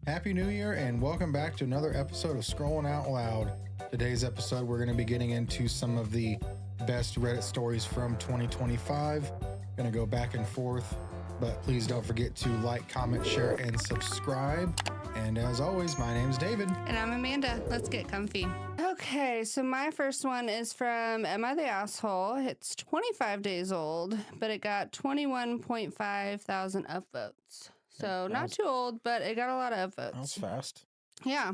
Happy New Year and welcome back to another episode of Scrolling Out Loud. Today's episode, we're going to be getting into some of the best Reddit stories from 2025. Going to go back and forth, but please don't forget to like, comment, share, and subscribe. And as always, my name's David. And I'm Amanda. Let's get comfy. Okay, so my first one is from Am I the Asshole? It's 25 days old, but it got 21.5 thousand upvotes. So not too old, but it got a lot of upvotes. That was fast. Yeah.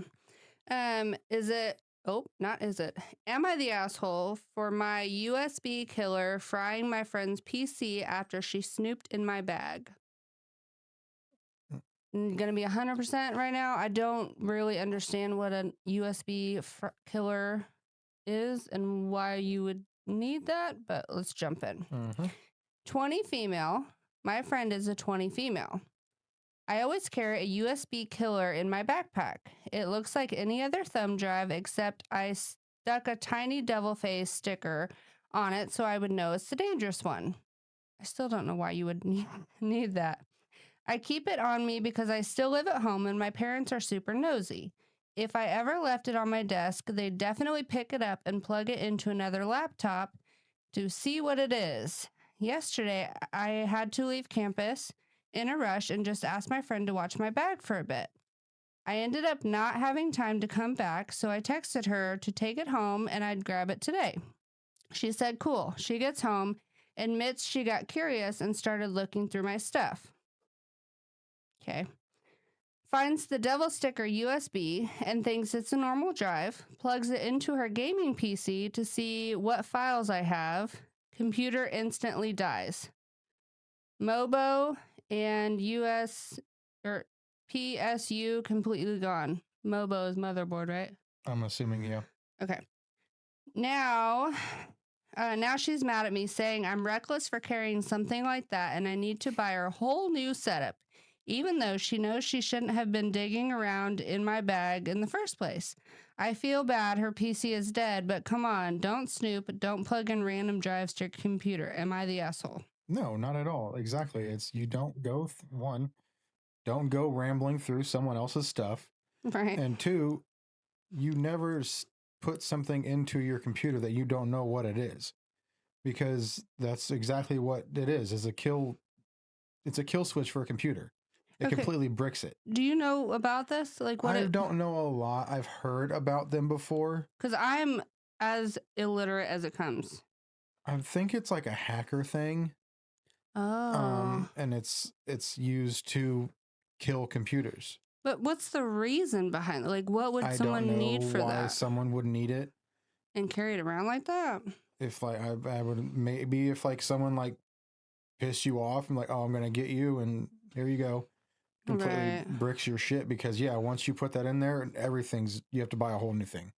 Is it? Oh, not is it. Am I the asshole for my USB killer frying my friend's PC after she snooped in my bag? I'm gonna be 100% right now. I don't really understand what a USB killer is and why you would need that, but let's jump in. 20 female. My friend is a 20 female. I always carry a USB killer in my backpack. It looks like any other thumb drive, except I stuck a tiny devil face sticker on it so I would know it's the dangerous one. I still don't know why you would need that. I keep it on me because I still live at home and my parents are super nosy. If I ever left it on my desk, they'd definitely pick it up and plug it into another laptop to see what it is. Yesterday, I had to leave campus in a rush and just asked my friend to watch my bag for a bit. I ended up not having time to come back, so I texted her to take it home and I'd grab it today. She said, cool. She gets home, admits she got curious and started looking through my stuff. Okay. Finds the devil sticker USB and thinks it's a normal drive, plugs it into her gaming PC to see what files I have. Computer instantly dies. Mobo and PSU completely gone. Mobo is motherboard, right? I'm assuming, yeah. Okay. Now she's mad at me saying I'm reckless for carrying something like that and I need to buy her a whole new setup, even though she knows she shouldn't have been digging around in my bag in the first place. I feel bad her PC is dead, but come on, don't snoop, don't plug in random drives to your computer. Am I the asshole? No, not at all. Exactly. It's you don't go, don't go rambling through someone else's stuff. Right. And two, you never put something into your computer that you don't know what it is. Because that's exactly what it is it's a kill switch for a computer. It completely bricks it. Do you know about this? Like what? I don't know a lot. I've heard about them before. Because I'm as illiterate as it comes. I think it's like a hacker thing. Oh. And it's used to kill computers. But what's the reason behind it? Like, what would someone need for that? Why someone would need it and carry it around like that? If like I would maybe if like someone like pissed you off and like, oh, I'm gonna get you and here you go, completely bricks your shit because once you put that in there, you have to buy a whole new thing.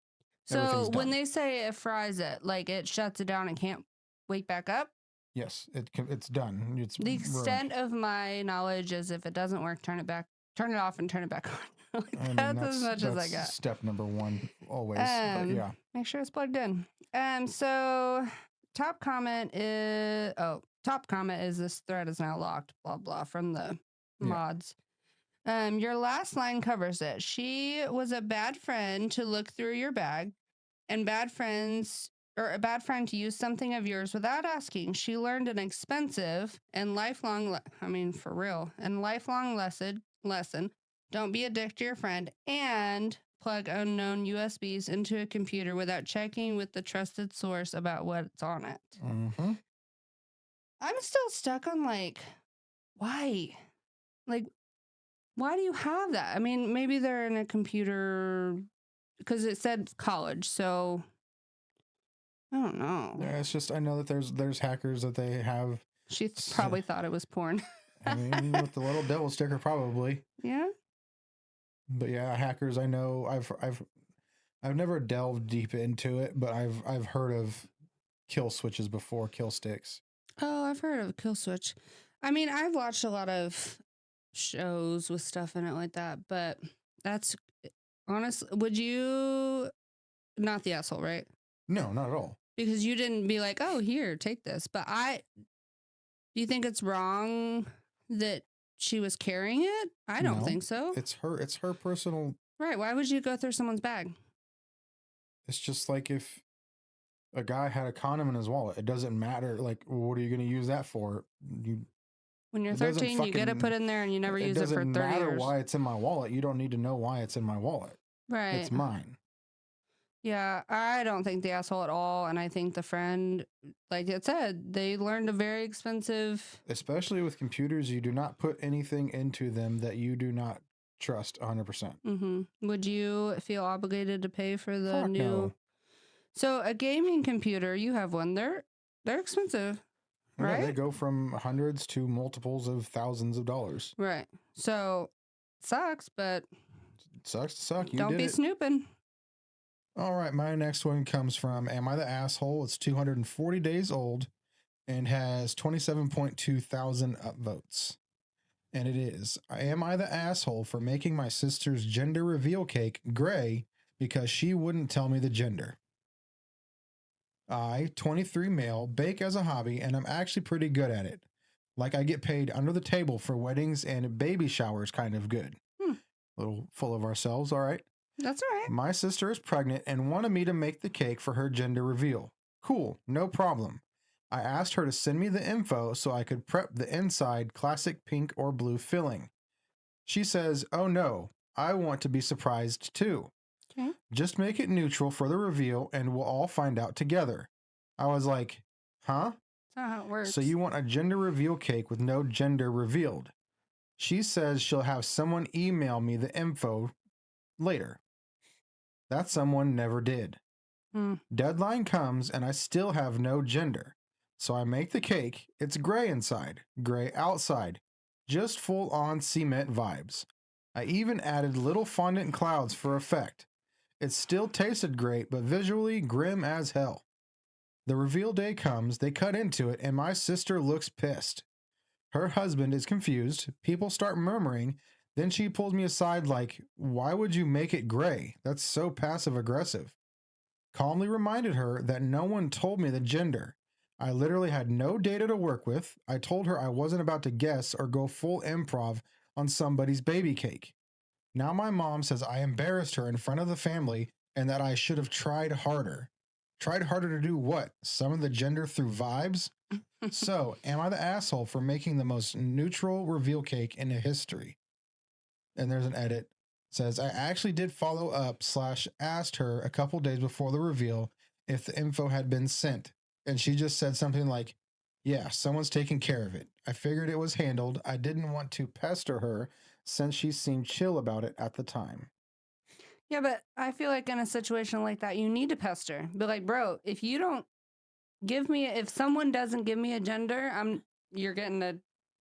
So when they say it fries it, like it shuts it down and can't wake back up. Yes, it's done. It's the extent of my knowledge is if it doesn't work, turn it off and turn it back on. That's as much as I got. Step number one, always. But yeah, make sure it's plugged in. So top comment is this thread is now locked. Blah blah from the mods. Your last line covers it. She was a bad friend to look through your bag, and a bad friend to use something of yours without asking. She learned an expensive and lifelong lesson. Don't be a dick to your friend and plug unknown USBs into a computer without checking with the trusted source about what's on it. Mm-hmm. I'm still stuck on why? Why do you have that? I mean, maybe they're in a computer because it said college, so I don't know. Yeah, it's just I know that there's hackers that they have. She probably thought it was porn. I mean, with the little devil sticker, probably. Yeah. But yeah, hackers. I know. I've never delved deep into it, but I've heard of kill switches before, kill sticks. Oh, I've heard of kill switch. I mean, I've watched a lot of shows with stuff in it like that, but that's honestly. Would you? Not the asshole, right? No, not at all. Because you didn't be like, oh, here, take this. But do you think it's wrong that she was carrying it? I don't No, think so. It's her personal. Right. Why would you go through someone's bag? It's just like if a guy had a condom in his wallet. It doesn't matter. Like, what are you going to use that for? When you're It doesn't 13, you get it fucking- put in there and you never It use it for doesn't 30 matter years. why it's in my wallet. You don't need to know why it's in my wallet. Right. It's mine. Yeah, I don't think the asshole at all. And I think the friend, like it said, they learned a very expensive. Especially with computers, you do not put anything into them that you do not trust 100%. Would you feel obligated to pay for the Fuck new? no. So a gaming computer, you have one. They're expensive, right? Yeah, they go from hundreds to multiples of thousands of dollars. Right. So sucks, but It sucks to suck. You don't did be it. snooping. All right, my next one comes from Am I the Asshole? It's 240 days old and has 27.2 thousand upvotes. And it is, Am I the asshole for making my sister's gender reveal cake gray because she wouldn't tell me the gender? I, 23 male, bake as a hobby and I'm actually pretty good at it. Like I get paid under the table for weddings and baby showers, kind of good. A little full of ourselves, all right? That's all right. My sister is pregnant and wanted me to make the cake for her gender reveal. Cool, no problem. I asked her to send me the info so I could prep the inside classic pink or blue filling. She says, oh no, I want to be surprised too. Okay. Just make it neutral for the reveal and we'll all find out together. I was like, huh? That's not how it works. So you want a gender reveal cake with no gender revealed. She says she'll have someone email me the info later. That someone never did. Deadline comes and I still have no gender. So I make the cake. It's gray inside, gray outside. Just full on cement vibes. I even added little fondant clouds for effect. It still tasted great, but visually grim as hell. The reveal day comes, they cut into it, and my sister looks pissed. Her husband is confused. People start murmuring. Then she pulls me aside like, why would you make it gray? That's so passive aggressive. Calmly reminded her that no one told me the gender. I literally had no data to work with. I told her I wasn't about to guess or go full improv on somebody's baby cake. Now my mom says I embarrassed her in front of the family and that I should have tried harder. Tried harder to do what? Summon the gender through vibes? So, am I the asshole for making the most neutral reveal cake in history? And there's an edit. It says, I actually did follow up / asked her a couple days before the reveal if the info had been sent. And she just said something like, yeah, someone's taking care of it. I figured it was handled. I didn't want to pester her since she seemed chill about it at the time. Yeah, but I feel like in a situation like that, you need to pester. Be like, bro, if you don't if someone doesn't give me a gender, you're getting a.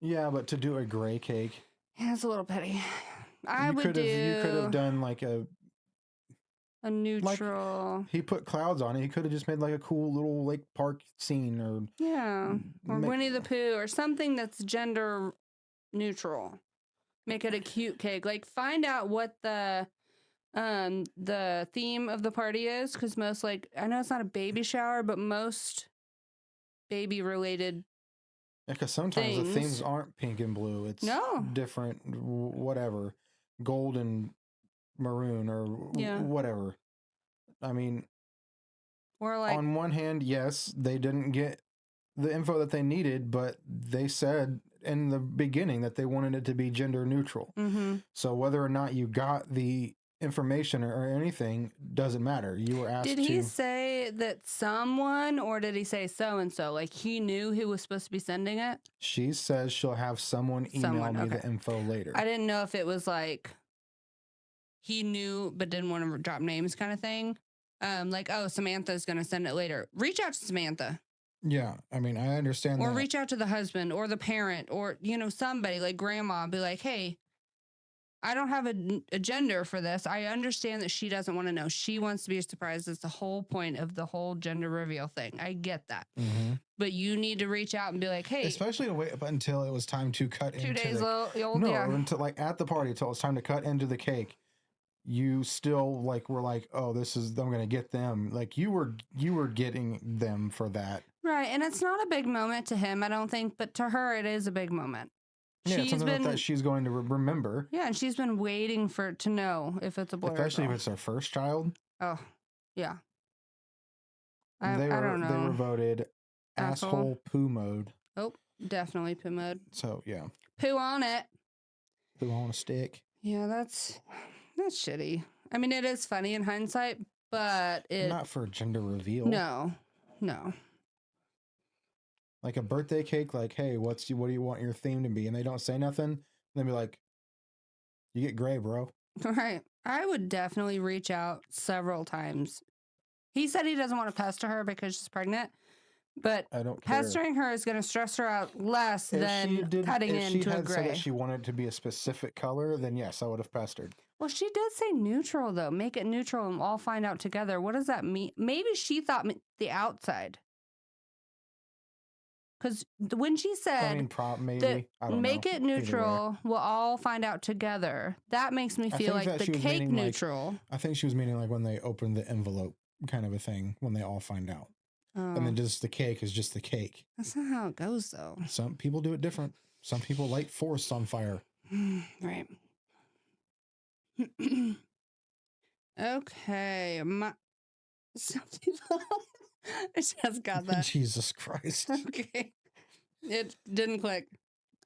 Yeah, but to do a gray cake. Yeah, it's a little petty. You could have done like a neutral. Like he put clouds on it. He could have just made like a cool little lake park scene or Winnie the Pooh or something that's gender neutral. Make it a cute cake. Like find out what the theme of the party is, because most I know it's not a baby shower, but most baby related. Yeah, because sometimes the themes aren't pink and blue. It's different, whatever, gold and maroon or whatever. I mean, or like on one hand, yes, they didn't get the info that they needed, but they said in the beginning that they wanted it to be gender neutral. So whether or not you got the information or anything doesn't matter. You were asked. Did he say that someone, or did he say so and so? Like he knew who was supposed to be sending it? She says she'll have someone email me the info later. I didn't know if it was like he knew but didn't want to drop names kind of thing. Like, oh, Samantha's going to send it later. Reach out to Samantha. Yeah, I mean, I understand that. Or reach out to the husband or the parent or, somebody like grandma. Be like, hey, I don't have a gender for this. I understand that she doesn't want to know. She wants to be surprised. It's the whole point of the whole gender reveal thing. I get that. But you need to reach out and be like, hey. Especially to wait up until it was time to cut 2 into days old. until like at the party, until it was time to cut into the cake. You still were like, oh, I'm going to get them. Like you were getting them for that. Right. And it's not a big moment to him, I don't think. But to her, it is a big moment. Yeah, it's something that she's going to remember. Yeah, and she's been waiting to know if it's a boy especially or girl. if it's her first child. Oh, yeah. I don't know. They were voted asshole poo mode. Oh, definitely poo mode. So, yeah. Poo on it. Poo on a stick. Yeah, that's shitty. I mean, it is funny in hindsight, but not for gender reveal. No. Like a birthday cake, like, hey, what do you want your theme to be? And they don't say nothing. They'll be like, you get gray, bro. Right. I would definitely reach out several times. He said he doesn't want to pester her because she's pregnant, but I don't care. Pestering her is going to stress her out less than cutting into a gray. If she had said that she wanted it to be a specific color, then yes, I would have pestered. Well, she did say neutral, though. Make it neutral and we'll all find out together. What does that mean? Maybe she thought the outside. Because when she said, maybe. I don't make know. It neutral, we'll all find out together. That makes me feel like the cake neutral. I think she was meaning like when they open the envelope kind of a thing, when they all find out. And then just the cake is just the cake. That's not how it goes, though. Some people do it different. Some people light forests on fire. Right. Okay. Some people... I just got that. Jesus Christ. Okay. It didn't click.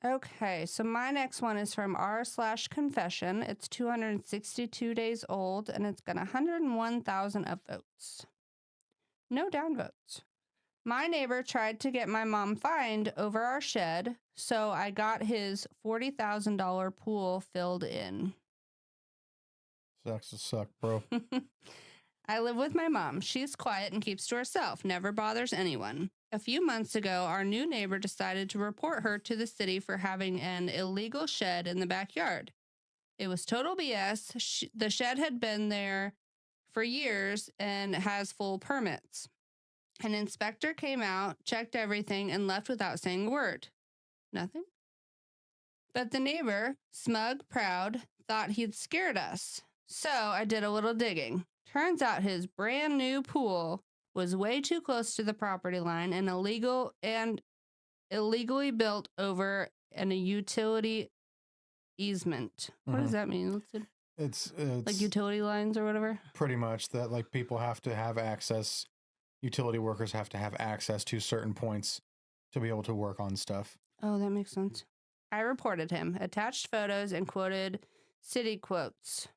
Okay, so my next one is from r/confession. It's 262 days old, and it's got 101,000 upvotes. No downvotes. My neighbor tried to get my mom fined over our shed, so I got his $40,000 pool filled in. Sucks to suck, bro. I live with my mom. She's quiet and keeps to herself, never bothers anyone. A few months ago, our new neighbor decided to report her to the city for having an illegal shed in the backyard. It was total BS. The shed had been there for years and has full permits. An inspector came out, checked everything, and left without saying a word. Nothing? But the neighbor, smug, proud, thought he'd scared us. So I did a little digging. Turns out his brand new pool was way too close to the property line and illegally built over a utility easement. What does that mean? It's like utility lines or whatever? Pretty much that, like, people have to have access, utility workers have to have access to certain points to be able to work on stuff. Oh, that makes sense. I reported him, attached photos, and quoted city codes.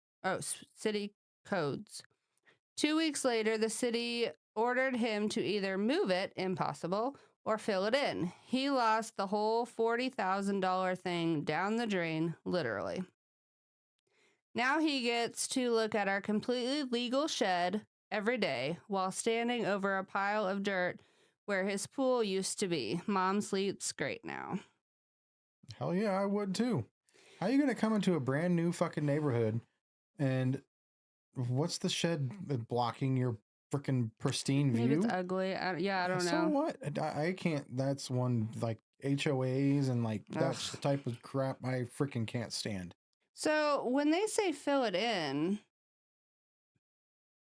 2 weeks later, the city ordered him to either move it, impossible, or fill it in. He lost the whole $40,000 thing down the drain, literally. Now he gets to look at our completely legal shed every day while standing over a pile of dirt where his pool used to be. Mom sleeps great now. Hell yeah, I would too. How are you going to come into a brand new fucking neighborhood and what's the shed blocking your freaking pristine view? Maybe it's ugly. I don't know. So what? I can't. That's one, like, HOAs and like that's the type of crap I freaking can't stand. So when they say fill it in,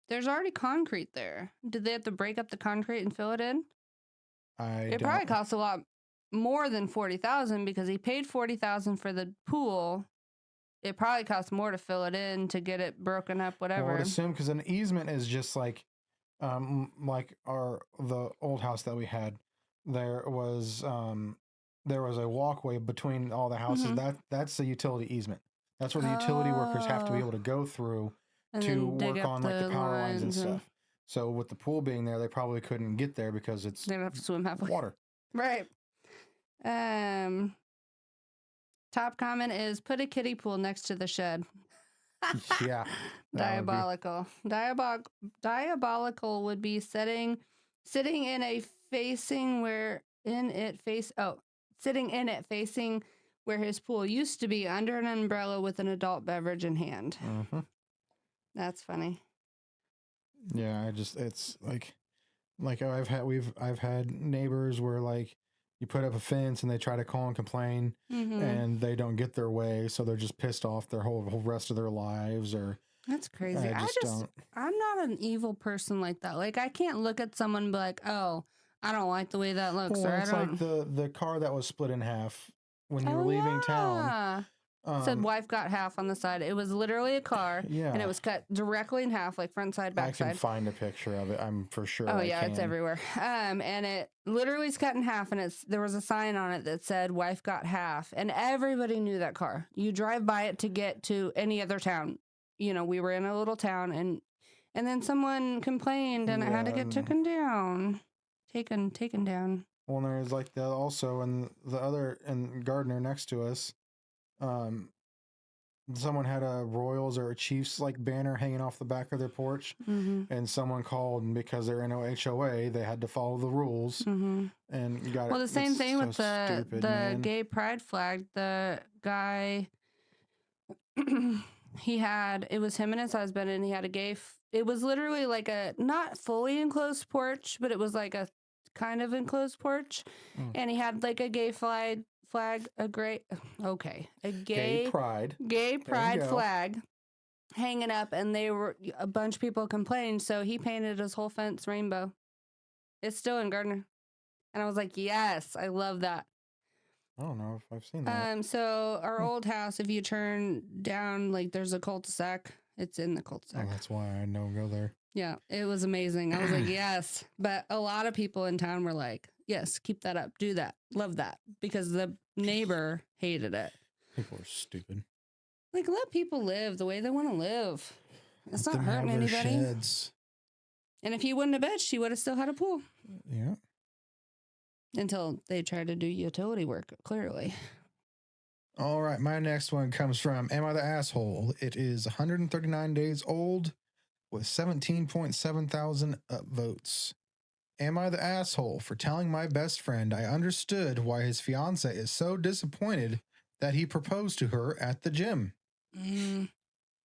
there's already concrete there. Did they have to break up the concrete and fill it in? It probably costs a lot more than $40,000 because he paid $40,000 for the pool. It probably costs more to fill it in to get it broken up, whatever. Well, I would assume because an easement is just like the old house that we had. There was a walkway between all the houses. That's the utility easement. That's where the utility workers have to be able to go through to work on like the power lines and stuff. So with the pool being there, they probably couldn't get there because they'd have to swim halfway. Water. Right. Top comment is put a kiddie pool next to the shed. Yeah. Diabolical. Diabolical would be sitting in it facing where his pool used to be under an umbrella with an adult beverage in hand. That's funny. Yeah, it's like I've had neighbors where like you put up a fence and they try to call and complain and they don't get their way, so they're just pissed off their whole rest of their lives. Or that's crazy. I'm not an evil person like that. Like I can't look at someone and be like, oh, I don't like the way that looks. Well, it's like the car that was split in half when you were leaving town. Said wife got half on the side. It was literally a car. Yeah. And it was cut directly in half, like front side, back side. I can find a picture of it. I'm for sure. Oh, yeah, it's everywhere. And it literally is cut in half, and there was a sign on it that said wife got half. And everybody knew that car. You drive by it to get to any other town. You know, we were in a little town, and then someone complained, and it had to get taken down. Taken down. Well, there's like the also, and the other, and Gardner next to us, someone had a Royals or a Chiefs like banner hanging off the back of their porch, and someone called, and because they're in HOA, they had to follow the rules, and got it. Well, the same thing with the man. gay pride flag. The guy, it was him and his husband, and he had a gay. It was literally like a not fully enclosed porch, but it was like a kind of enclosed porch, and he had like a gay flag, a gay pride flag hanging up, and a bunch of people complained, so he painted his whole fence rainbow. It's still in Gardner, and I was like, yes, I love that. I don't know if I've seen that. So our old house, if you turn down, like there's a cul-de-sac. It's in the cul-de-sac. Oh, that's why I don't go there. Yeah, it was amazing. I was like, yes. But a lot of people in town were like, yes, keep that up. Do that. Love that. Because the neighbor hated it. People are stupid. Like, let people live the way they want to live. It's not hurting anybody. Sheds. And if he wouldn't have bitched, he would have still had a pool. Yeah. Until they tried to do utility work, clearly. All right. My next one comes from Am I the Asshole? It is 139 days old with 17.7 thousand upvotes. Am I the asshole for telling my best friend I understood why his fiance is so disappointed that he proposed to her at the gym?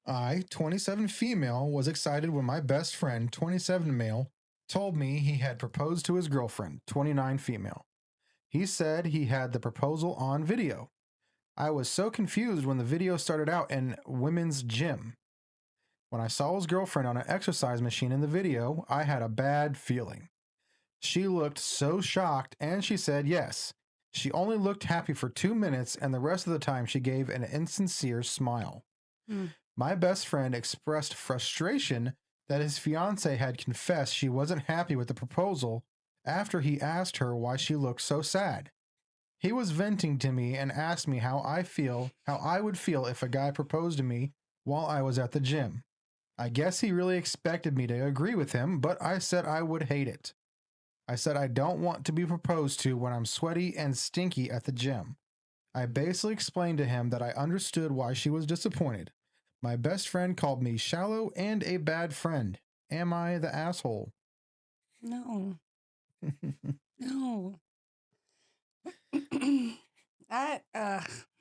I, 27 female, was excited when my best friend, 27 male, told me he had proposed to his girlfriend, 29 female. He said he had the proposal on video. I was so confused when the video started out in women's gym. When I saw his girlfriend on an exercise machine in the video, I had a bad feeling. She looked so shocked, and she said yes. She only looked happy for 2 minutes, and the rest of the time she gave an insincere smile. My best friend expressed frustration that his fiance had confessed she wasn't happy with the proposal after he asked her why she looked so sad. He was venting to me and asked me how I would feel if a guy proposed to me while I was at the gym. I guess he really expected me to agree with him, but I said I would hate it. I said I don't want to be proposed to when I'm sweaty and stinky at the gym. I basically explained to him that I understood why she was disappointed. My best friend called me shallow and a bad friend. Am I the asshole? No. No.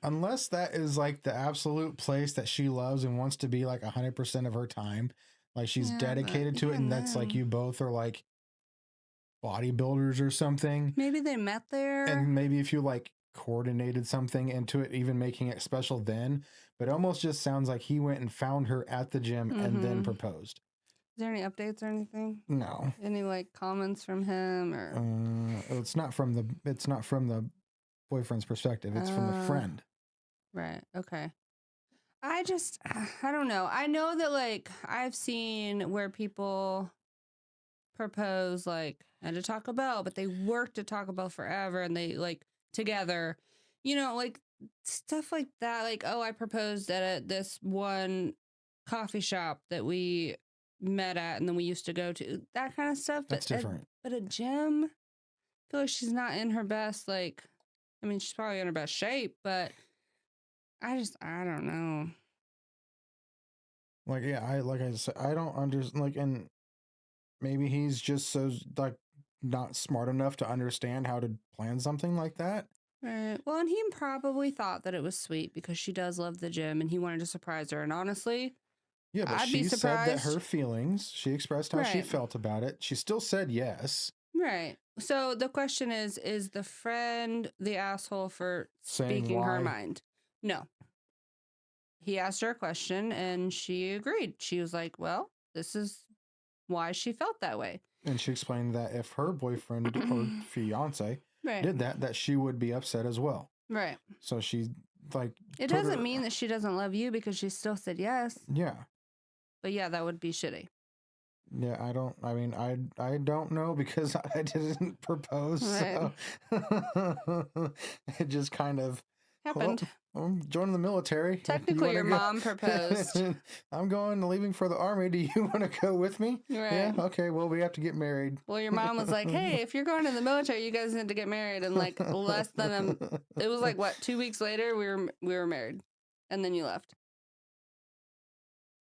Unless that is like the absolute place that she loves and wants to be like 100% of her time. Like she's dedicated to it, and that's like you both are like bodybuilders or something. Maybe they met there. And maybe if you like coordinated something into it, even making it special then. But it almost just sounds like he went and found her at the gym and then proposed. Is there any updates or anything? No. Any like comments from him or? It's not from the boyfriend's perspective. It's from the friend. Right. Okay. I don't know. I know that like I've seen where people propose like at a Taco Bell, but they worked at Taco Bell forever and they like together, you know, like stuff like that. Like, oh, I proposed at this one coffee shop that we met at and then we used to go to, that kind of stuff. That's different. But a gym, I feel like she's not in her best, like, I mean, she's probably in her best shape, but I don't know. Like, yeah, like I said, I don't understand, like, and maybe he's just so, like, not smart enough to understand how to plan something like that. Right. Well, and he probably thought that it was sweet because she does love the gym and he wanted to surprise her. And honestly, yeah, but she said that her feelings, she expressed how she felt about it. She still said yes. Right. So the question is the friend the asshole for speaking her mind? No. He asked her a question and she agreed. She was like, well, this is why she felt that way. And she explained that if her boyfriend or fiance did that she would be upset as well. Right. So she like It put doesn't her- mean that she doesn't love you because she still said yes. Yeah. But yeah, that would be shitty. Yeah, I don't know because I didn't propose. Right. So it just kind of Happened. Well, I'm joining the military. Technically, You your wanna go? mom proposed. I'm leaving for the army. Do you want to go with me? Right. Yeah. Okay. Well, we have to get married. Well, your mom was like, hey, if you're going to the military, you guys need to get married. And like less than it was like what, 2 weeks later, we were married. And then you left.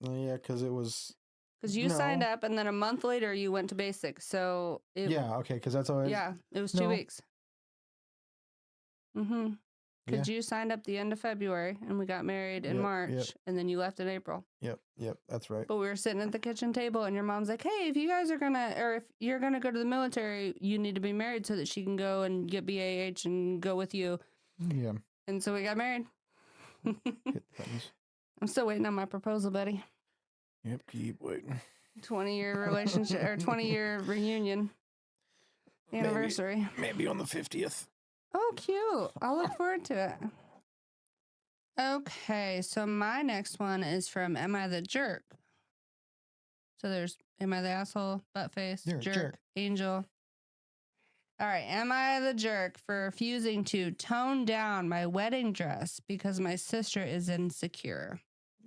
Yeah, because it was. Because you signed up and then a month later you went to basic. So yeah, okay, because that's always. Yeah, it was 2 weeks. Mm-hmm. Because you signed up the end of February and we got married in March and then you left in April. Yep, that's right. But we were sitting at the kitchen table and your mom's like, hey, if you guys are gonna, or if you're gonna go to the military, you need to be married so that she can go and get BAH and go with you. Yeah. And so we got married. Hit buttons. I'm still waiting on my proposal, buddy. Yep, keep waiting. 20-year relationship or 20-year reunion anniversary. Maybe on the 50th. Oh, cute. I'll look forward to it. Okay, so my next one is from Am I the Jerk? So there's Am I the Asshole, Buttface, Jerk, Angel. All right, am I the jerk for refusing to tone down my wedding dress because my sister is insecure?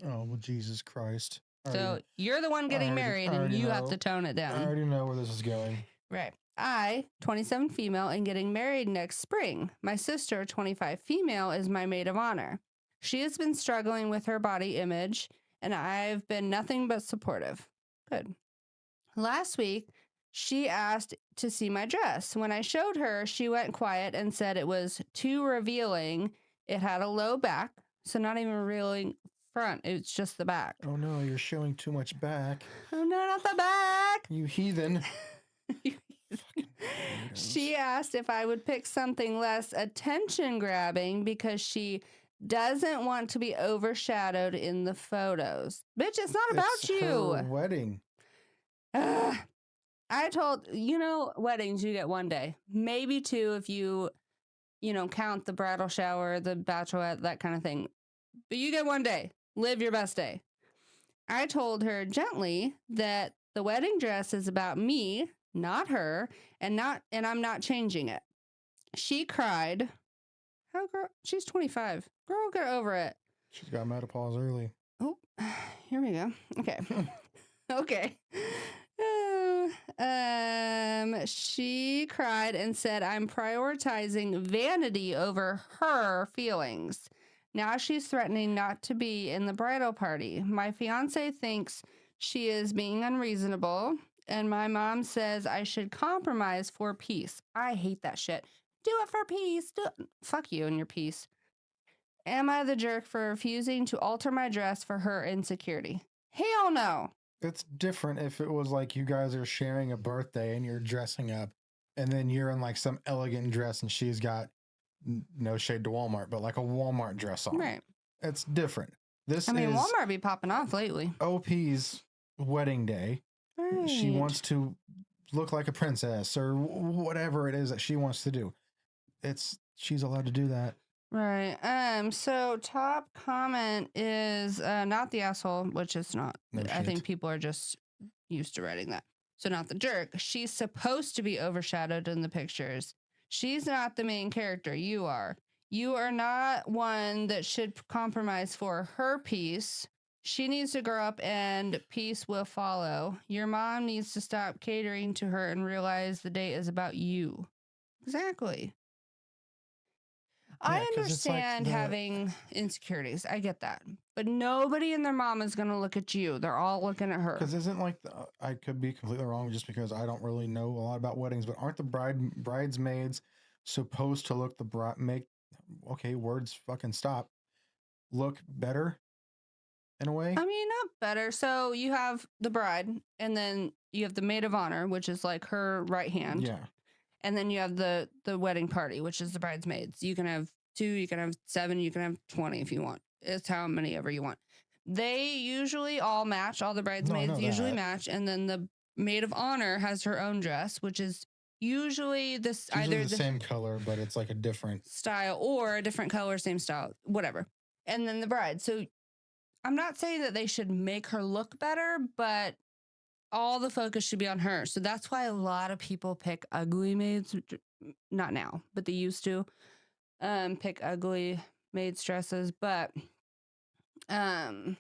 Oh, well, Jesus Christ. So you're the one getting married and you have to tone it down. I already know where this is going. Right. I, 27 female, and getting married next spring. My sister, 25 female, is my maid of honor. She has been struggling with her body image, and I've been nothing but supportive. Good. Last week, she asked to see my dress. When I showed her, she went quiet and said it was too revealing. It had a low back, so not even revealing front. It's just the back. Oh, no, you're showing too much back. Oh, no, not the back. You heathen. She asked if I would pick something less attention grabbing because she doesn't want to be overshadowed in the photos. Bitch, it's not about you. Her wedding. I told, weddings you get one day, maybe two if you count the bridal shower, the bachelorette, that kind of thing. But you get one day. Live your best day. I told her gently that the wedding dress is about me, not her, and I'm not changing it. She cried. How girl? She's 25. Girl, get over it. She's got menopause early. Oh, here we go. Okay. Okay. She cried and said, I'm prioritizing vanity over her feelings. Now she's threatening not to be in the bridal party. My fiance thinks she is being unreasonable, and my mom says I should compromise for peace. I hate that shit. Do it for peace. Fuck you and your peace. Am I the jerk for refusing to alter my dress for her insecurity? Hell no. It's different if it was like you guys are sharing a birthday and you're dressing up and then you're in like some elegant dress and she's got no shade to Walmart, but like a Walmart dress on. Right. It's different. Walmart be popping off lately. OP's wedding day. Right. She wants to look like a princess or whatever it is that she wants to do. She's allowed to do that. Right. So top comment is not the asshole, which is not. No I shit. think people are just used to writing that. So not the jerk. She's supposed to be overshadowed in the pictures. She's not the main character. You are. You are not one that should compromise for her peace. She needs to grow up and peace will follow. Your mom needs to stop catering to her and realize the date is about you. Exactly. I understand having insecurities. I get that. But nobody and their mom is going to look at you. They're all looking at her. Because isn't like, I could be completely wrong just because I don't really know a lot about weddings, but aren't the bridesmaids supposed to look words fucking stop, look better in a way? I mean, not better. So you have the bride and then you have the maid of honor, which is like her right hand. Yeah. And then you have the wedding party, which is the bridesmaids. You can have 2, you can have 7, you can have 20 if you want. It's how many ever you want. They usually all match. All the bridesmaids usually match. And then the maid of honor has her own dress, which is Usually this It's usually either the same color, but it's like a different style or a different color, same style, whatever. And then the bride. So I'm not saying that they should make her look better, but all the focus should be on her. So that's why a lot of people pick ugly maids, not now, but they used to pick ugly maids dresses. But I,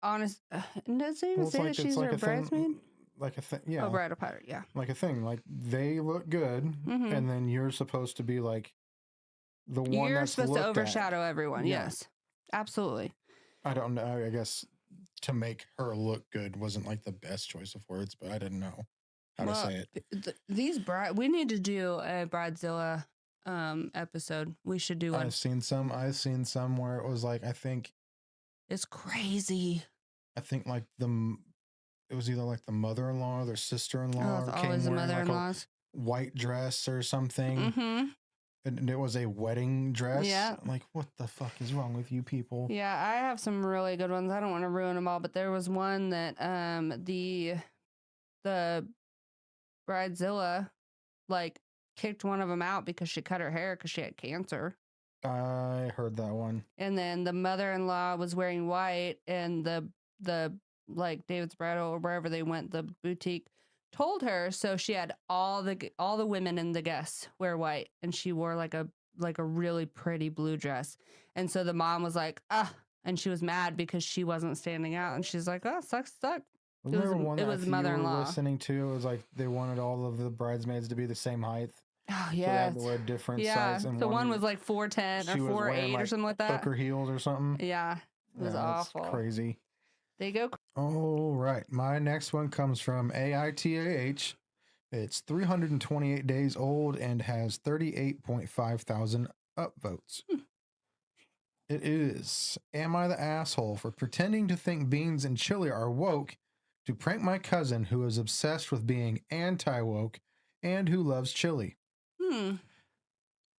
honest, does it even say that she's her bridesmaid? Like a thing, yeah. Oh, bridal pirate, yeah. Like a thing, like they look good, and then you're supposed to be like the one you're that's supposed to looked overshadow at. everyone. Yeah. Yes, absolutely. I don't know. I guess to make her look good wasn't like the best choice of words, but I didn't know how to say it. These we need to do a Bridezilla episode. We should do one. I've seen some where it was like, I think it's crazy. I think like it was either like the mother-in-law or their sister-in-law it's came always the wearing like a mother-in-laws. white dress or something. And it was a wedding dress. Yeah. I'm like, what the fuck is wrong with you people? Yeah, I have some really good ones. I don't want to ruin them all, but there was one that the Bridezilla like kicked one of them out because she cut her hair because she had cancer. I heard that one. And then the mother-in-law was wearing white, and the like David's Bridal or wherever they went, the boutique told her, so she had all the women and the guests wear white, and she wore like a really pretty blue dress. And so the mom was like, and she was mad because she wasn't standing out, and she's like, oh, sucks. It was mother-in-law listening to. It was like they wanted all of the bridesmaids to be the same height. Oh yeah, so they had to wear different size. And the one was like 4'10" or 4'8" or something like that. Hooker heels or something. Yeah, it was awful. That's crazy. They go. All right, my next one comes from AITAH. It's 328 days old and has 38.5 thousand upvotes. It is, am I the asshole for pretending to think beans and chili are woke to prank my cousin who is obsessed with being anti-woke and who loves chili?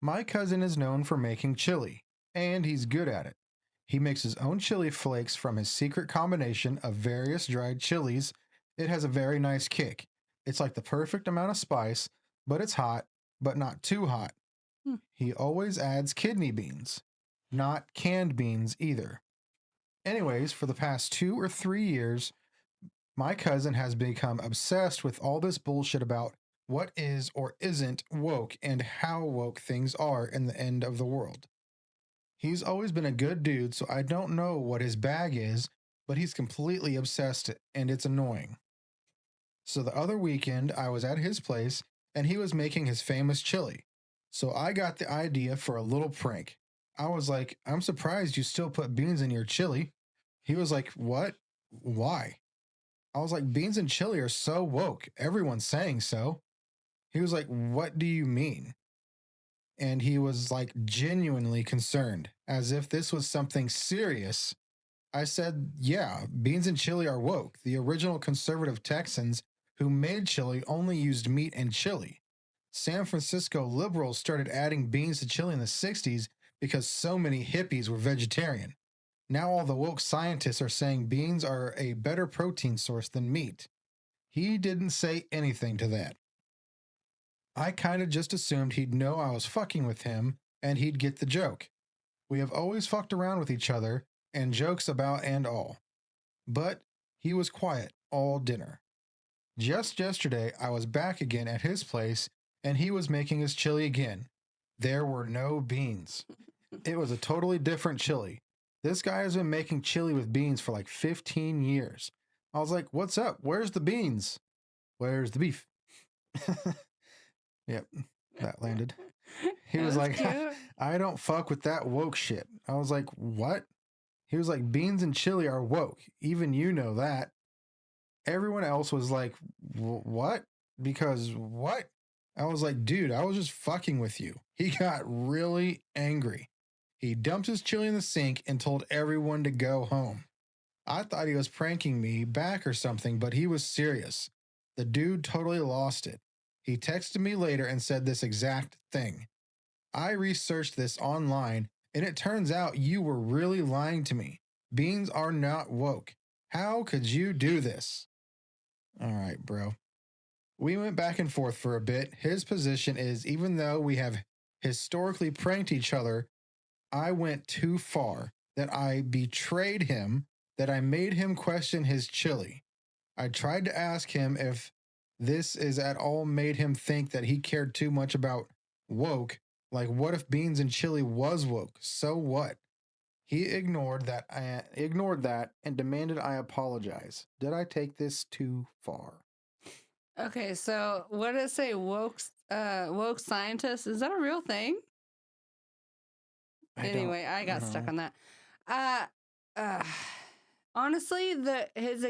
My cousin is known for making chili, and he's good at it. He makes his own chili flakes from his secret combination of various dried chilies. It has a very nice kick. It's like the perfect amount of spice, but it's hot, but not too hot. He always adds kidney beans, not canned beans either. Anyways, for the past 2 or 3 years, my cousin has become obsessed with all this bullshit about what is or isn't woke and how woke things are in the end of the world. He's always been a good dude, so I don't know what his bag is, but he's completely obsessed and it's annoying. So the other weekend, I was at his place and he was making his famous chili. So I got the idea for a little prank. I was like, I'm surprised you still put beans in your chili. He was like, what? Why? I was like, beans and chili are so woke. Everyone's saying so. He was like, what do you mean? And he was like genuinely concerned, as if this was something serious. I said, yeah, beans and chili are woke. The original conservative Texans who made chili only used meat and chili. San Francisco liberals started adding beans to chili in the 60s because so many hippies were vegetarian. Now all the woke scientists are saying beans are a better protein source than meat. He didn't say anything to that. I kind of just assumed he'd know I was fucking with him and he'd get the joke. We have always fucked around with each other and jokes about and all. But he was quiet all dinner. Just yesterday, I was back again at his place and he was making his chili again. There were no beans. It was a totally different chili. This guy has been making chili with beans for like 15 years. I was like, what's up? Where's the beans? Where's the beef? Yep, that landed. He was like, I don't fuck with that woke shit. I was like, what? He was like, beans and chili are woke. Even you know that. Everyone else was like, what? Because what? I was like, dude, I was just fucking with you. He got really angry. He dumped his chili in the sink and told everyone to go home. I thought he was pranking me back or something, but he was serious. The dude totally lost it. He texted me later and said this exact thing. I researched this online, and it turns out you were really lying to me. Beans are not woke. How could you do this? All right, bro. We went back and forth for a bit. His position is, even though we have historically pranked each other, I went too far, that I betrayed him, that I made him question his chili. I tried to ask him if this is at all made him think that he cared too much about woke. Like, what if beans and chili was woke? So what? He ignored that. And demanded I apologize. Did I take this too far? Okay, so what did it say? Woke scientist? Is that a real thing? Anyway, I got stuck on that. Honestly, his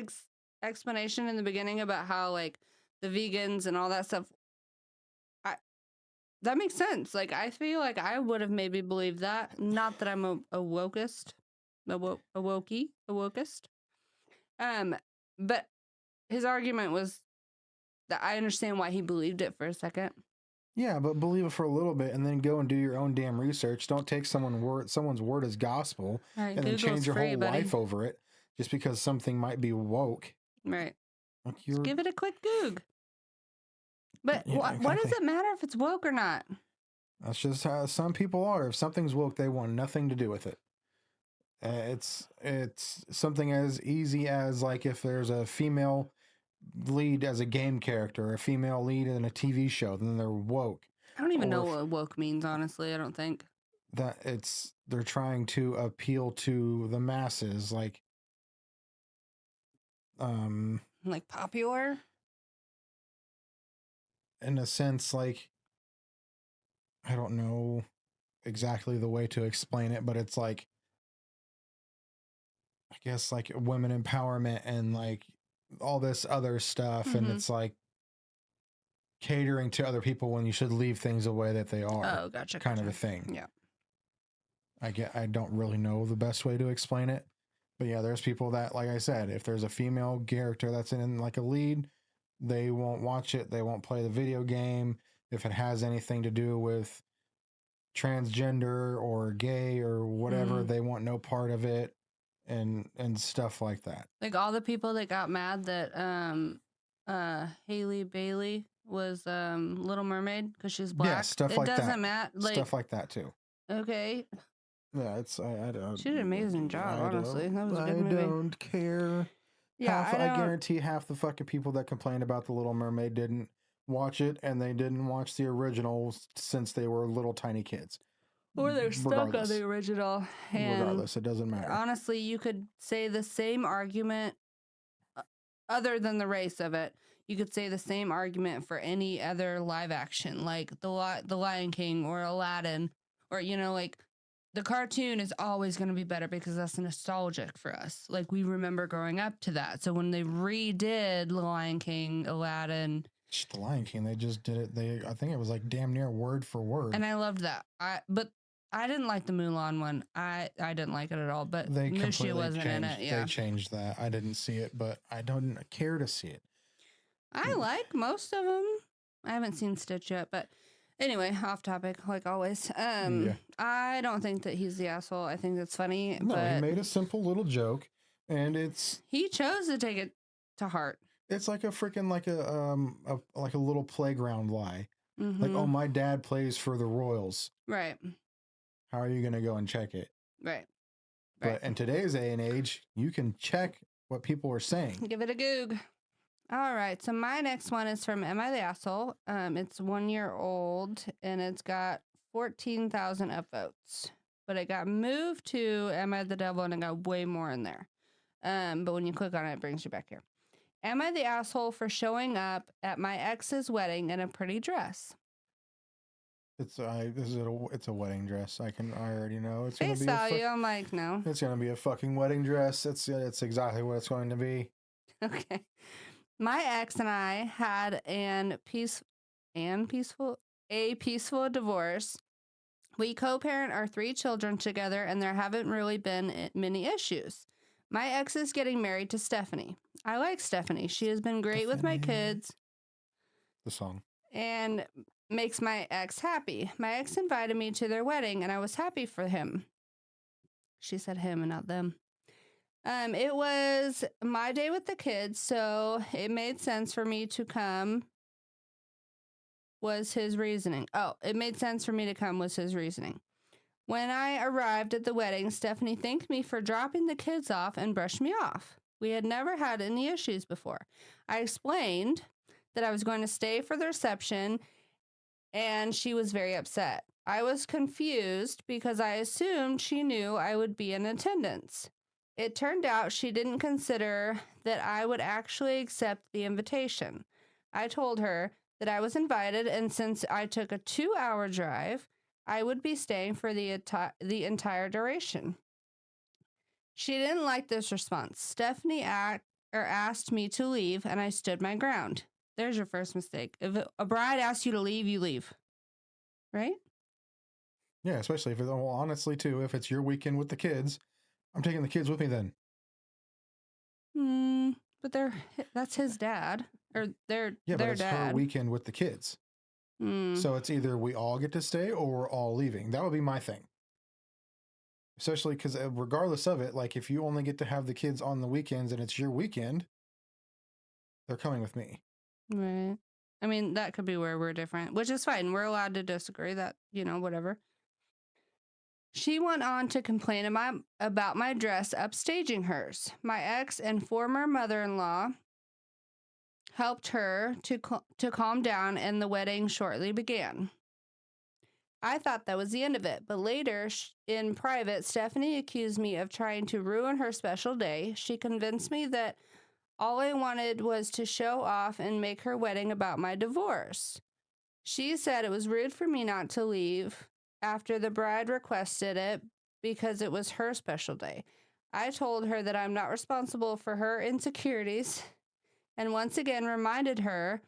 explanation in the beginning about how like the vegans and all that stuff, that makes sense. Like I feel like I would have maybe believed that. Not that I'm a wokist, a wokist. But his argument was that I understand why he believed it for a second. Yeah, but believe it for a little bit and then go and do your own damn research. Don't take someone's word as gospel Right, and then Google's change your free, whole buddy. life over it just because something might be woke. Right. Like Just give it a quick Goog. But Yeah, what does it matter if it's woke or not? That's just how some people are. If something's woke, they want nothing to do with it. It's something as easy as like if there's a female lead as a game character, or a female lead in a TV show, then they're woke. I don't even know what woke means, honestly. I don't think that they're trying to appeal to the masses, like popular in a sense. Like, I don't know exactly the way to explain it, but it's like, I guess, like women empowerment and like all this other stuff. Mm-hmm. And it's like catering to other people when you should leave things the way that they are. Oh, gotcha. Kind of a thing. Yeah. I don't really know the best way to explain it, but yeah, there's people that, like I said, if there's a female character that's in like a lead, they won't watch it. They won't play the video game. If it has anything to do with transgender or gay or whatever, they want no part of it, and stuff like that. Like all the people that got mad that Haley Bailey was Little Mermaid because she's black. Yeah, stuff like that. It doesn't matter. Like, stuff like that too. Okay. Yeah, it's I don't. She did an amazing job, honestly. That was a good movie. I don't care. Yeah, I guarantee half the fucking people that complained about The Little Mermaid didn't watch it, and they didn't watch the originals since they were little tiny kids. Or they're stuck on the original. And regardless, it doesn't matter. Honestly, you could say the same argument, other than the race of it. You could say the same argument for any other live action, like the Lion King or Aladdin, or like the cartoon is always going to be better because that's nostalgic for us. Like we remember growing up to that. So when they redid The Lion King, Aladdin, The Lion King, they just did it. I think it was like damn near word for word. And I loved that. But I didn't like the Mulan one. I didn't like it at all. But Mushu wasn't in it. Yeah, they changed that. I didn't see it, but I don't care to see it. I like most of them. I haven't seen Stitch yet, but anyway, off topic like always. Yeah. I don't think that he's the asshole. I think that's funny. No, but he made a simple little joke, and he chose to take it to heart. It's like a freaking like a little playground lie. Mm-hmm. Like, oh, my dad plays for the Royals. Right. How are you going to go and check it? Right. But in today's day and age, you can check what people are saying. Give it a goog. All right. So my next one is from Am I the Asshole? It's 1 year old and it's got 14,000 upvotes. But it got moved to Am I the Devil and it got way more in there. But when you click on it, it brings you back here. Am I the asshole for showing up at my ex's wedding in a pretty dress? It's a wedding dress. I already know it's going to be value. I'm like, no. It's going to be a fucking wedding dress. It's exactly what it's going to be. Okay. My ex and I had a peaceful divorce. We co-parent our 3 children together, and there haven't really been many issues. My ex is getting married to Stephanie. I like Stephanie. She has been great with my kids. The song. And makes my ex happy. My ex invited me to their wedding, and I was happy for him. She said him and not them. It was my day with the kids, so it made sense for me to come was his reasoning. Oh, it made sense for me to come was his reasoning. When I arrived at the wedding, Stephanie thanked me for dropping the kids off and brushed me off. We had never had any issues before. I explained that I was going to stay for the reception, and she was very upset. I was confused because I assumed she knew I would be in attendance. It turned out she didn't consider that I would actually accept the invitation. I told her that I was invited, and since I took a 2-hour drive, I would be staying for the entire duration. She didn't like this response. Stephanie asked me to leave, and I stood my ground. There's your first mistake. If a bride asks you to leave, you leave. Right? Yeah, especially if well, honestly, too, if it's your weekend with the kids, I'm taking the kids with me then. But that's his dad. Or their Yeah, but it's dad. her weekend with the kids. So it's either we all get to stay or we're all leaving. That would be my thing. Especially because regardless of it, like if you only get to have the kids on the weekends and it's your weekend, they're coming with me. Right. I mean, that could be where we're different, which is fine. We're allowed to disagree that, whatever. She went on to complain about my dress upstaging hers. My ex and former mother-in-law helped her to calm down, and the wedding shortly began. I thought that was the end of it, but later, in private, Stephanie accused me of trying to ruin her special day. She convinced me that all I wanted was to show off and make her wedding about my divorce. She said it was rude for me not to leave after the bride requested it because it was her special day. I told her that I'm not responsible for her insecurities, and once again reminded her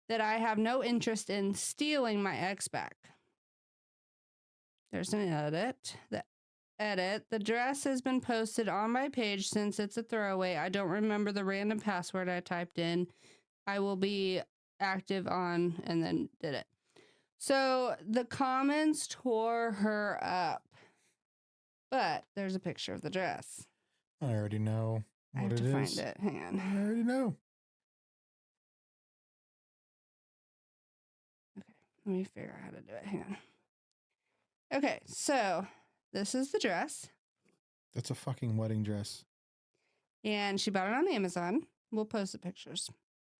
that I have no interest in stealing my ex back. There's an edit. The dress has been posted on my page since it's a throwaway. I don't remember the random password I typed in. I will be active on, and then did it. So the comments tore her up. But there's a picture of the dress. I already know what I have it to is. find it. Hang on. I already know. Okay, let me figure out how to do it. Hang on. Okay, so this is the dress. That's a fucking wedding dress. And she bought it on Amazon. We'll post the pictures.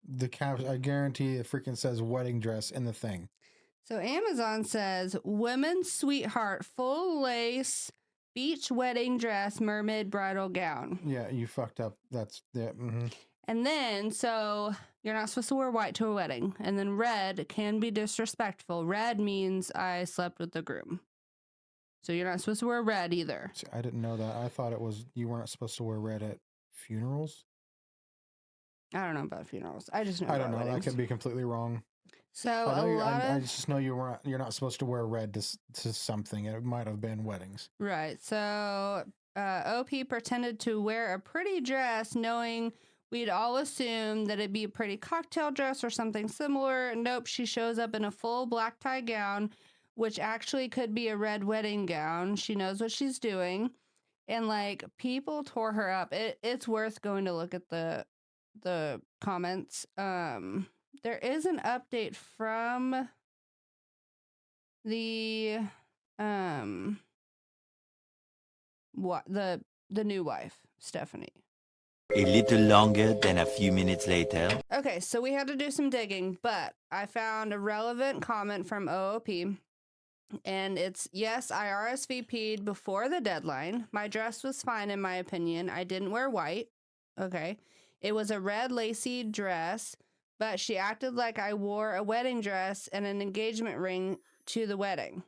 The cap, I guarantee it freaking says wedding dress in the thing. So Amazon says women's sweetheart full lace beach wedding dress mermaid bridal gown. Yeah, you fucked up. That's yeah. Mm-hmm. And then so you're not supposed to wear white to a wedding. And then red can be disrespectful. Red means I slept with the groom. So you're not supposed to wear red either. See, I didn't know that. I thought it was you weren't supposed to wear red at funerals. I don't know about funerals. I just know. I don't know. Weddings. That could be completely wrong. So I just know you're not supposed to wear red to something. It might have been weddings. Right. So OP pretended to wear a pretty dress, knowing we'd all assume that it'd be a pretty cocktail dress or something similar. Nope. She shows up in a full black tie gown, which actually could be a red wedding gown. She knows what she's doing. And like people tore her up. It's worth going to look at the comments. There is an update from the the new wife, Stephanie. A little longer than a few minutes later. Okay, so we had to do some digging, but I found a relevant comment from OOP. And it's, yes, I RSVP'd before the deadline. My dress was fine in my opinion. I didn't wear white. Okay. It was a red lacy dress, but she acted like I wore a wedding dress and an engagement ring to the wedding,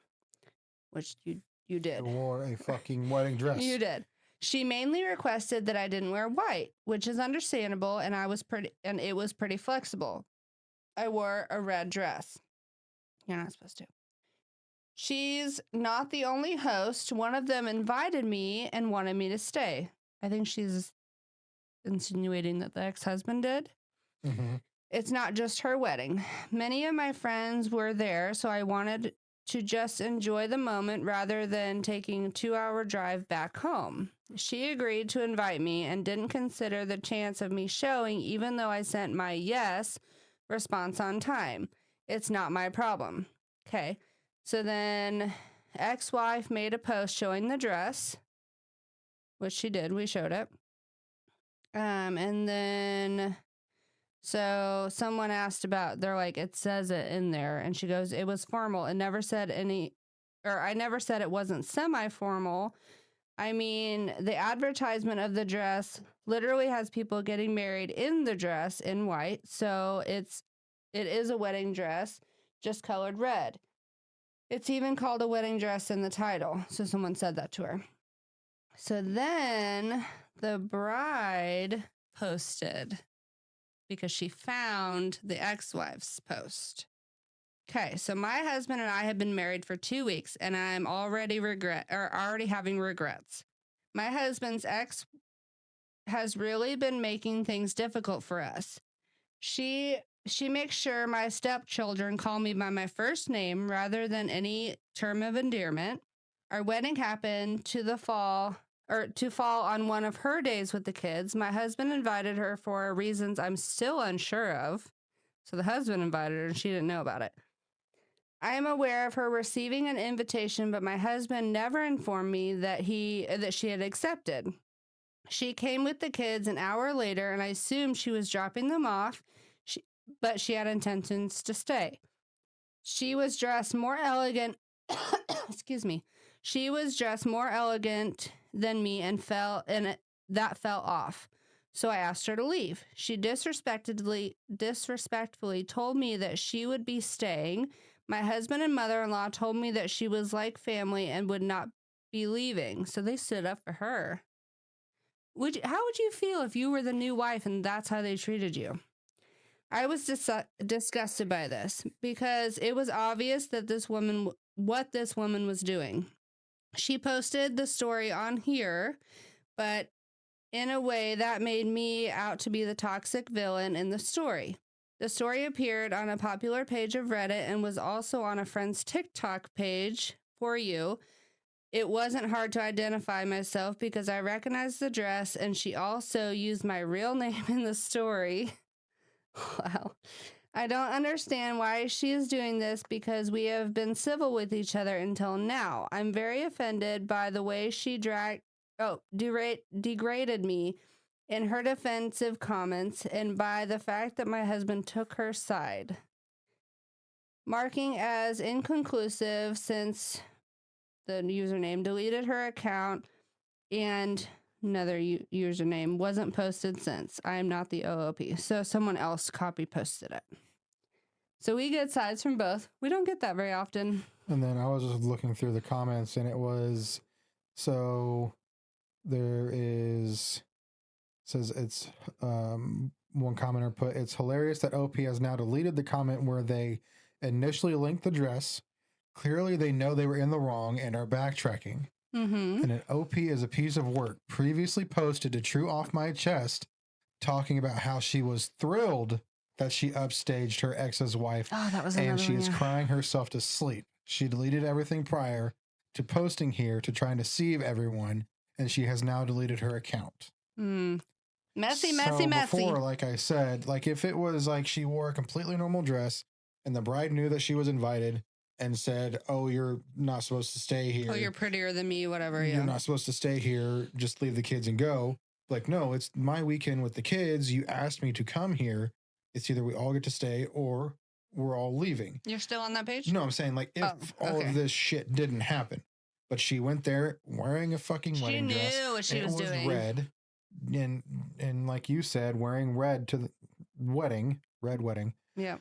which you did. You wore a fucking wedding dress. You did. She mainly requested that I didn't wear white, which is understandable, and it was pretty flexible. I wore a red dress. You're not supposed to. She's not the only host. One of them invited me and wanted me to stay. I think she's insinuating that the ex-husband did. Mm-hmm. It's not just her wedding. Many of my friends were there, so I wanted to just enjoy the moment rather than taking a 2-hour drive back home. She agreed to invite me and didn't consider the chance of me showing, even though I sent my yes response on time. It's not my problem. Okay. So then ex-wife made a post showing the dress, which she did. We showed it. And then, so someone asked about, they're like, it says it in there. And she goes, it was formal. It never said I never said it wasn't semi-formal. I mean, the advertisement of the dress literally has people getting married in the dress in white. So it is a wedding dress, just colored red. It's even called a wedding dress in the title. So someone said that to her. So then the bride posted because she found the ex-wife's post. Okay, so my husband and I have been married for 2 weeks, and I'm already having regrets. My husband's ex has really been making things difficult for us. She makes sure my stepchildren call me by my first name rather than any term of endearment. Our wedding happened to fall on one of her days with the kids. My husband invited her for reasons I'm still unsure of. So the husband invited her and she didn't know about it. I am aware of her receiving an invitation, but my husband never informed me that she had accepted. She came with the kids an hour later, and I assumed she was dropping them off, but she had intentions to stay. She was dressed more elegant. Excuse me. She was dressed more elegant than me, and that fell off. So I asked her to leave. She disrespectfully told me that she would be staying. My husband and mother-in-law told me that she was like family and would not be leaving. So they stood up for her. How would you feel if you were the new wife and that's how they treated you? I was disgusted by this because it was obvious that what this woman was doing. She posted the story on here, but in a way that made me out to be the toxic villain in the story. The story appeared on a popular page of Reddit and was also on a friend's TikTok page for you. It wasn't hard to identify myself because I recognized the dress, and she also used my real name in the story. Wow. I don't understand why she is doing this because we have been civil with each other until now. I'm very offended by the way she degraded me in her defensive comments and by the fact that my husband took her side. Marking as inconclusive since the username deleted her account and another username wasn't posted since. I am not the OOP. So someone else copy posted it. So we get sides from both. We don't get that very often. And then I was just looking through the comments, and it was, so there is, says it's, one commenter put, it's hilarious that OP has now deleted the comment where they initially linked the dress. Clearly they know they were in the wrong and are backtracking. Mm-hmm. And an OP is a piece of work previously posted to True Off My Chest, talking about how she was thrilled that she upstaged her ex's wife. Oh, that was another and she one, is yeah. crying herself to sleep. She deleted everything prior to posting here to try and deceive everyone, and she has now deleted her account. Messy. Before, like I said, like if it was like she wore a completely normal dress and the bride knew that she was invited and said, oh, you're not supposed to stay here. Oh, you're prettier than me, whatever. You're not supposed to stay here. Just leave the kids and go. Like, no, it's my weekend with the kids. You asked me to come here. It's either we all get to stay or we're all leaving. You're still on that page? No, I'm saying like if all of this shit didn't happen, but she went there wearing a fucking wedding dress. She knew what she was doing. Red, and like you said, wearing red to the red wedding. Yeah.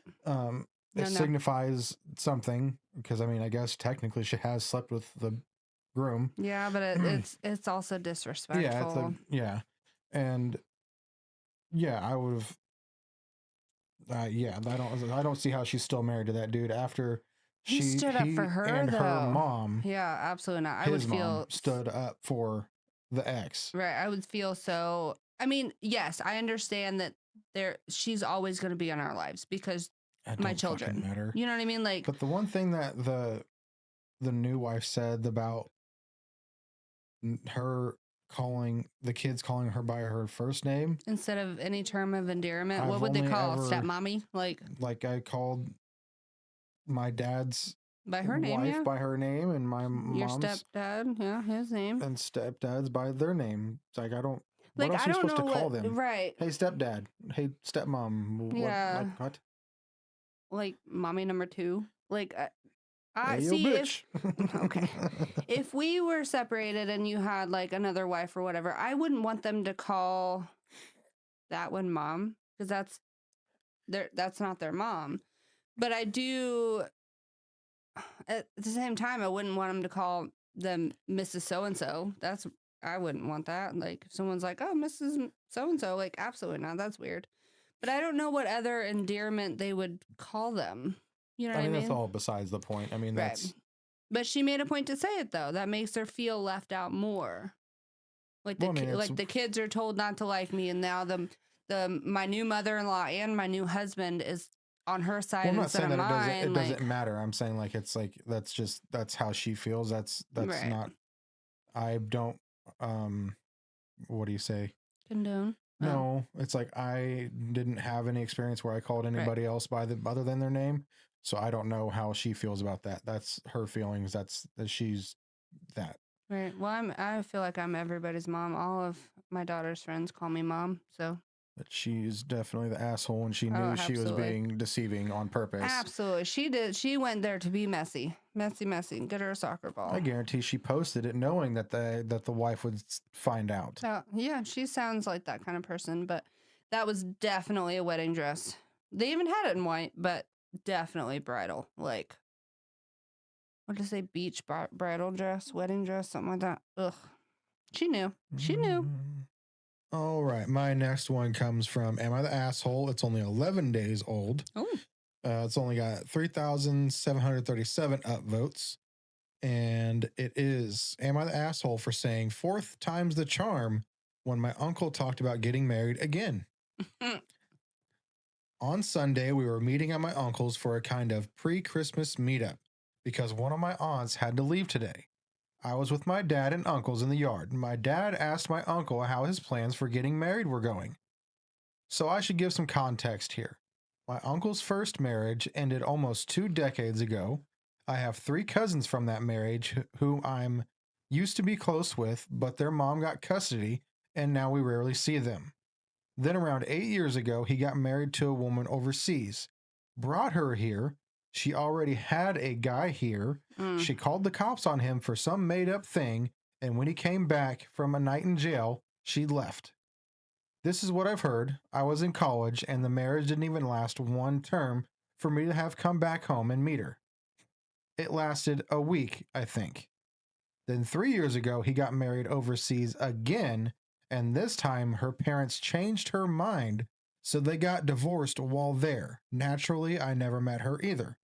It signifies something because I mean I guess technically she has slept with the groom. Yeah, but it's also disrespectful. Yeah, and yeah, I would have. I don't see how she's still married to that dude after he stood up for her and though. her mom. Yeah, absolutely not. His mom stood up for the ex. Right. I would feel so. I mean, yes, I understand that she's always going to be in our lives because my children. Matter. You know what I mean? Like, but the one thing that the new wife said about her calling the kids calling her by her first name instead of any term of endearment, what would they call stepmommy? Like I called my dad's By her name, wife yeah. by her name and my Your mom's stepdad, yeah, his name. and stepdad's by their name. It's like I don't. What Like, else I are you don't supposed to know call what, them? right. Hey stepdad. Hey stepmom. What? Yeah. Like what? Like, mommy number 2. Like, I Hey yo, see bitch. okay. If we were separated and you had, like, another wife or whatever, I wouldn't want them to call that one mom, because that's not their mom. But I do, at the same time, I wouldn't want them to call them Mrs. So-and-so. I wouldn't want that. Like, if someone's like, oh, Mrs. So-and-so, like, absolutely not. That's weird. But I don't know what other endearment they would call them. You know what I mean? That's all besides the point. I mean, Right. that's But she made a point to say it, though. That makes her feel left out more. Like the kids are told not to like me, and now my new mother-in-law and my new husband is on her side I'm not instead saying of that mine. it doesn't matter. I'm saying like it's like that's how she feels. That's Right. not. I don't. What do you say? Condone. No, it's like I didn't have any experience where I called anybody else by other than their name, so I don't know how she feels about that. That's her feelings. She's that. Right. Well, I feel like I'm everybody's mom. All of my daughter's friends call me mom. So. But she's definitely the asshole, and she knew she was being deceiving on purpose. Absolutely, she did. She went there to be messy. Get her a soccer ball. I guarantee she posted it knowing that the wife would find out. Yeah, she sounds like that kind of person. But that was definitely a wedding dress. They even had it in white, but definitely bridal. Like, what did I say? Beach bridal dress, wedding dress, something like that. Ugh. She knew. She knew. All right. My next one comes from Am I the Asshole? It's only 11 days old. Oh. It's only got 3,737 upvotes. And it is Am I the Asshole for saying 4th time's the charm when my uncle talked about getting married again? On Sunday, we were meeting at my uncle's for a kind of pre-Christmas meetup because one of my aunts had to leave today. I was with my dad and uncles in the yard. My dad asked my uncle how his plans for getting married were going. So I should give some context here. My uncle's first marriage ended almost 2 decades ago. I have 3 cousins from that marriage who I'm used to be close with, but their mom got custody and now we rarely see them. Then around 8 years ago, he got married to a woman overseas. Brought her here. She already had a guy here. She called the cops on him for some made-up thing, and when he came back from a night in jail, she left. This is what I've heard. I was in college, and the marriage didn't even last 1 term for me to have come back home and meet her. It lasted a week, I think. Then 3 years ago, he got married overseas again, and this time her parents changed her mind, so they got divorced while there. Naturally, I never met her either.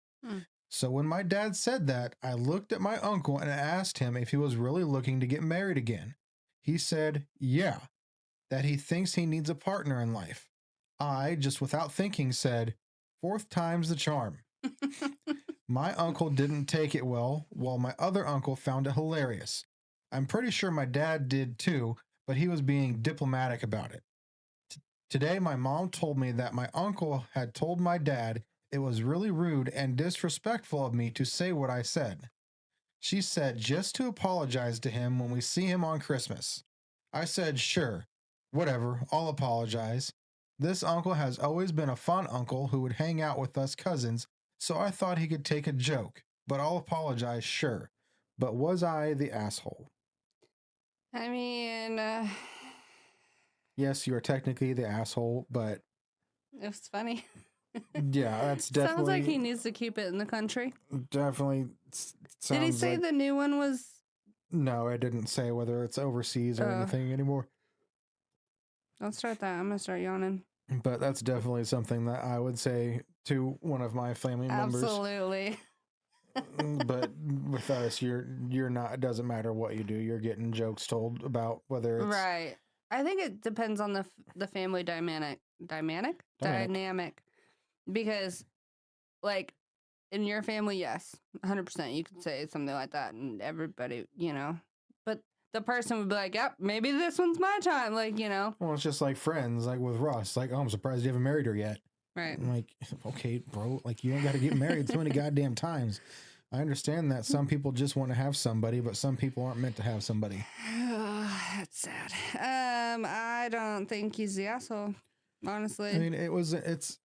So when my dad said that, I looked at my uncle and asked him if he was really looking to get married again. He said, yeah, that he thinks he needs a partner in life. I, just without thinking, said, 4th time's the charm. My uncle didn't take it well, while my other uncle found it hilarious. I'm pretty sure my dad did too, but he was being diplomatic about it. Today, my mom told me that my uncle had told my dad it was really rude and disrespectful of me to say what I said. She said just to apologize to him when we see him on Christmas. I said, sure, whatever, I'll apologize. This uncle has always been a fun uncle who would hang out with us cousins, so I thought he could take a joke, but I'll apologize, sure. But was I the asshole? I mean, Yes, you are technically the asshole, but it was funny. yeah, that's definitely... Sounds like he needs to keep it in the country. Definitely sounds Did he say like... the new one was... No, I didn't say whether it's overseas or anything anymore. I'll start that. I'm going to start yawning. But that's definitely something that I would say to one of my family members. Absolutely. But with us, you're not, it doesn't matter what you do. You're getting jokes told about whether it's... Right. I think it depends on the family dynamic. Because, like, in your family, yes, 100%, you could say something like that, and everybody, But the person would be like, "Yep, maybe this one's my time," like, Well, it's just like friends, like with Russ. Like, oh, I'm surprised you haven't married her yet. Right. I'm like, okay, bro, like you don't got to get married so many goddamn times. I understand that some people just want to have somebody, but some people aren't meant to have somebody. That's sad. I don't think he's the asshole, honestly. I mean, it's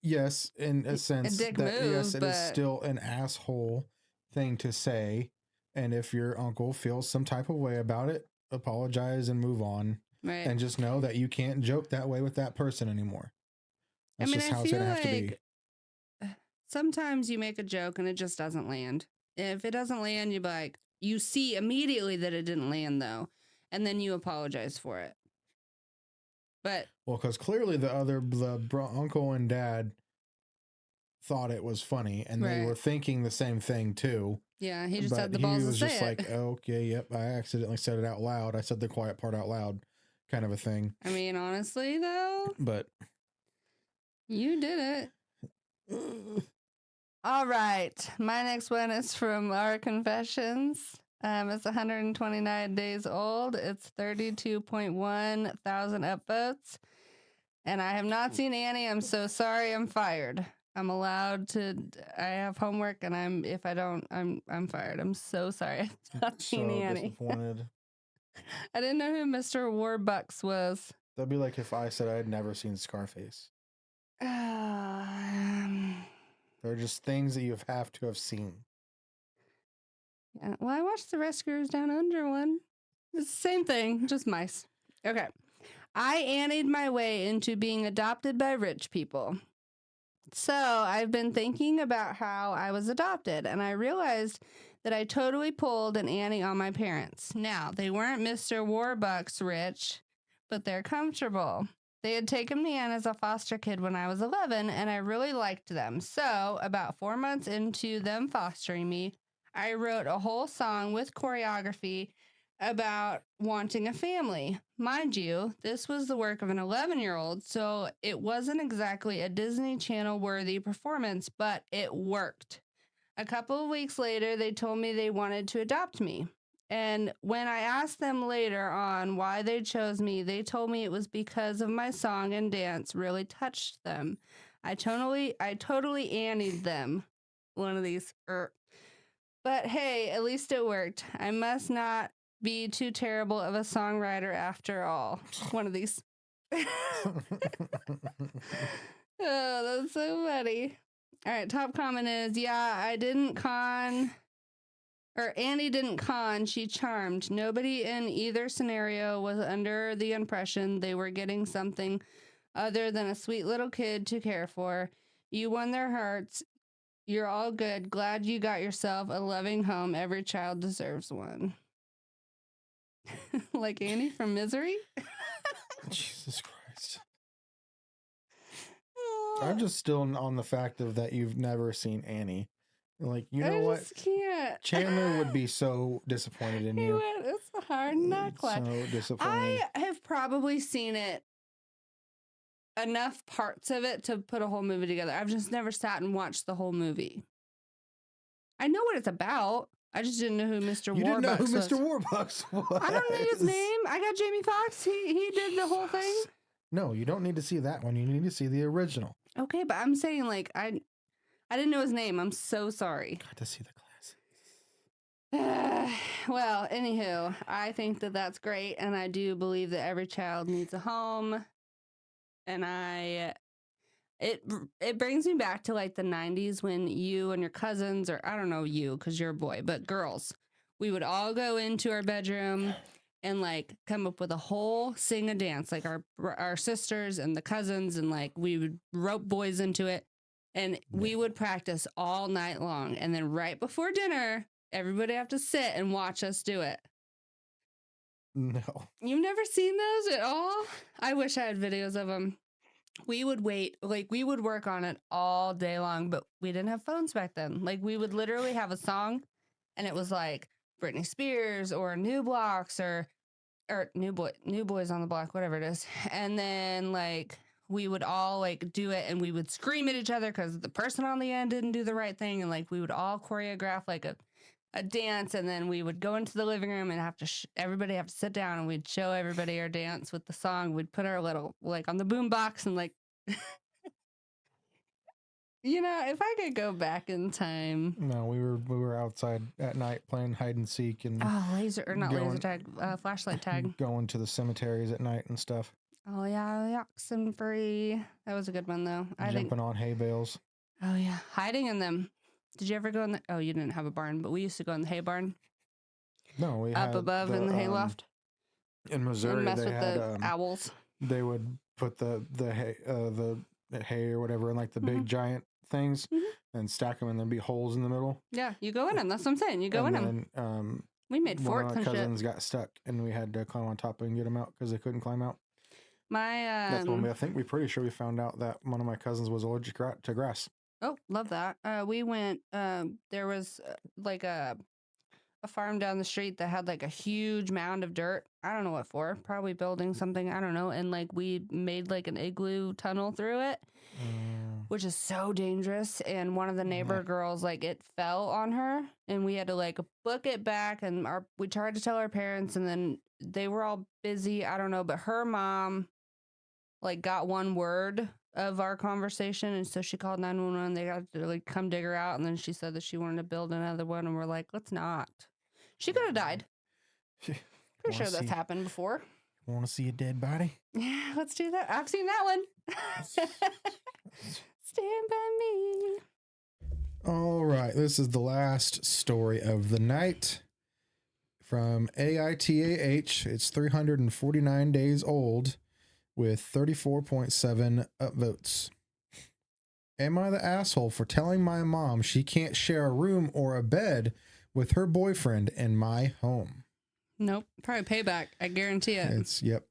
yes, in a sense dick that move, yes, it is but still an asshole thing to say. And if your uncle feels some type of way about it, apologize and move on. right. And just know that you can't joke that way with that person anymore. That's just I how it's feel gonna have to be. Sometimes you make a joke and it just doesn't land. If it doesn't land, you're like, you see immediately that it didn't land though, and then you apologize for it. But Well, because clearly the uncle and dad thought it was funny, and they were thinking the same thing too. Yeah, he just but had the he balls was to just say like, it. okay, yep, I accidentally said it out loud. I said the quiet part out loud, kind of a thing. I mean, honestly though, But you did it. All right, my next one is from our confessions. It's 129 days old. It's 32.1 thousand upvotes. And I have not seen Annie. I'm so sorry. I'm fired. I'm allowed to. I have homework, and if I don't, I'm fired. I'm so sorry. I've not seen Annie. disappointed. I didn't know who Mr. Warbucks was. That'd be like if I said I had never seen Scarface. They're just things that you have to have seen. Yeah. Well, I watched the Rescuers Down Under one. It's the same thing, just mice. Okay. I Annied my way into being adopted by rich people. So I've been thinking about how I was adopted, and I realized that I totally pulled an Annie on my parents. Now, they weren't Mr. Warbucks rich, but they're comfortable. They had taken me in as a foster kid when I was 11, and I really liked them. So about 4 months into them fostering me, I wrote a whole song with choreography about wanting a family. Mind you, this was the work of an 11-year-old, so it wasn't exactly a Disney Channel worthy performance, but it worked. A couple of weeks later, they told me they wanted to adopt me. And when I asked them later on why they chose me, they told me it was because of my song and dance really touched them. I totally Annied them. One of these. But hey, at least it worked. I must not be too terrible of a songwriter after all. One of these. Oh, that's so funny. All right, top comment is, yeah, Annie didn't con, she charmed. Nobody in either scenario was under the impression they were getting something other than a sweet little kid to care for. You won their hearts. You're all good. Glad you got yourself a loving home. Every child deserves one. Like Annie from Misery? Jesus Christ. I'm just still on the fact of that you've never seen Annie. Like, you know what? I just can't. Chandler would be so disappointed in you. It's a hard knock life. So disappointed. I have probably seen it, enough parts of it to put a whole movie together. I've just never sat and watched the whole movie. I know what it's about. I just didn't know who Mr. Warbucks was. You didn't know who Mr. Warbucks was. I don't know his name. I got Jamie Foxx. He did the whole thing. No, you don't need to see that one. You need to see the original. Okay, but I'm saying, like, I didn't know his name. I'm so sorry. Got to see the classics. Well, anywho, I think that that's great, and I do believe that every child needs a home. And it brings me back to like the 90s when you and your cousins, or I don't know you because you're a boy, but girls, we would all go into our bedroom and like come up with a whole sing a dance, like our sisters and the cousins, and like we would rope boys into it, and we would practice all night long, and then right before dinner everybody have to sit and watch us do it. No. You've never seen those at all? I wish I had videos of them. We would wait, like we would work on it all day long, but we didn't have phones back then. Like we would literally have a song and it was like Britney Spears or New Blocks or New Boys on the Block, whatever it is. And then like we would all like do it and we would scream at each other because the person on the end didn't do the right thing. And like we would all choreograph like a dance, and then we would go into the living room and have to everybody have to sit down, and we'd show everybody our dance with the song. We'd put our little like on the boom box and like You know, if I could go back in time. No, we were outside at night playing hide and seek and Laser tag, flashlight tag. going to the cemeteries at night and stuff. Oh yeah, Oxenfree. That was a good one though. Jumping on hay bales. Oh yeah, hiding in them. Did you ever go in the? Oh, you didn't have a barn, but we used to go in the hay barn. No, we up had above in the hay loft. In Missouri, mess they with had the owls. They would put the hay or whatever in like the big giant things and stack them, and there'd be holes in the middle. Yeah, you go in them. That's what I'm saying. You go in them. We made forts and shit. One of my cousins got stuck, and we had to climb on top and get them out because they couldn't climb out. That's when I think we're pretty sure we found out that one of my cousins was allergic to grass. Oh, love that. We went. There was like a farm down the street that had like a huge mound of dirt. I don't know what for. Probably building something. I don't know. And like we made like an igloo tunnel through it, which is so dangerous. And one of the neighbor girls, like it fell on her, and we had to like book it back. And we tried to tell our parents, and then they were all busy. I don't know, but her mom like got one word of our conversation, and so she called 911. They got to like come dig her out, and then she said that she wanted to build another one, and we're like, let's not. She could have died. Pretty sure that's happened before. Want to see a dead body? Yeah, let's do that. I've seen that one. Stand by me. All right, this is the last story of the night from AITAH. It's 349 days old with 34.7 upvotes. Am I the asshole for telling my mom she can't share a room or a bed with her boyfriend in my home? Nope. Probably payback. I guarantee it. Yep.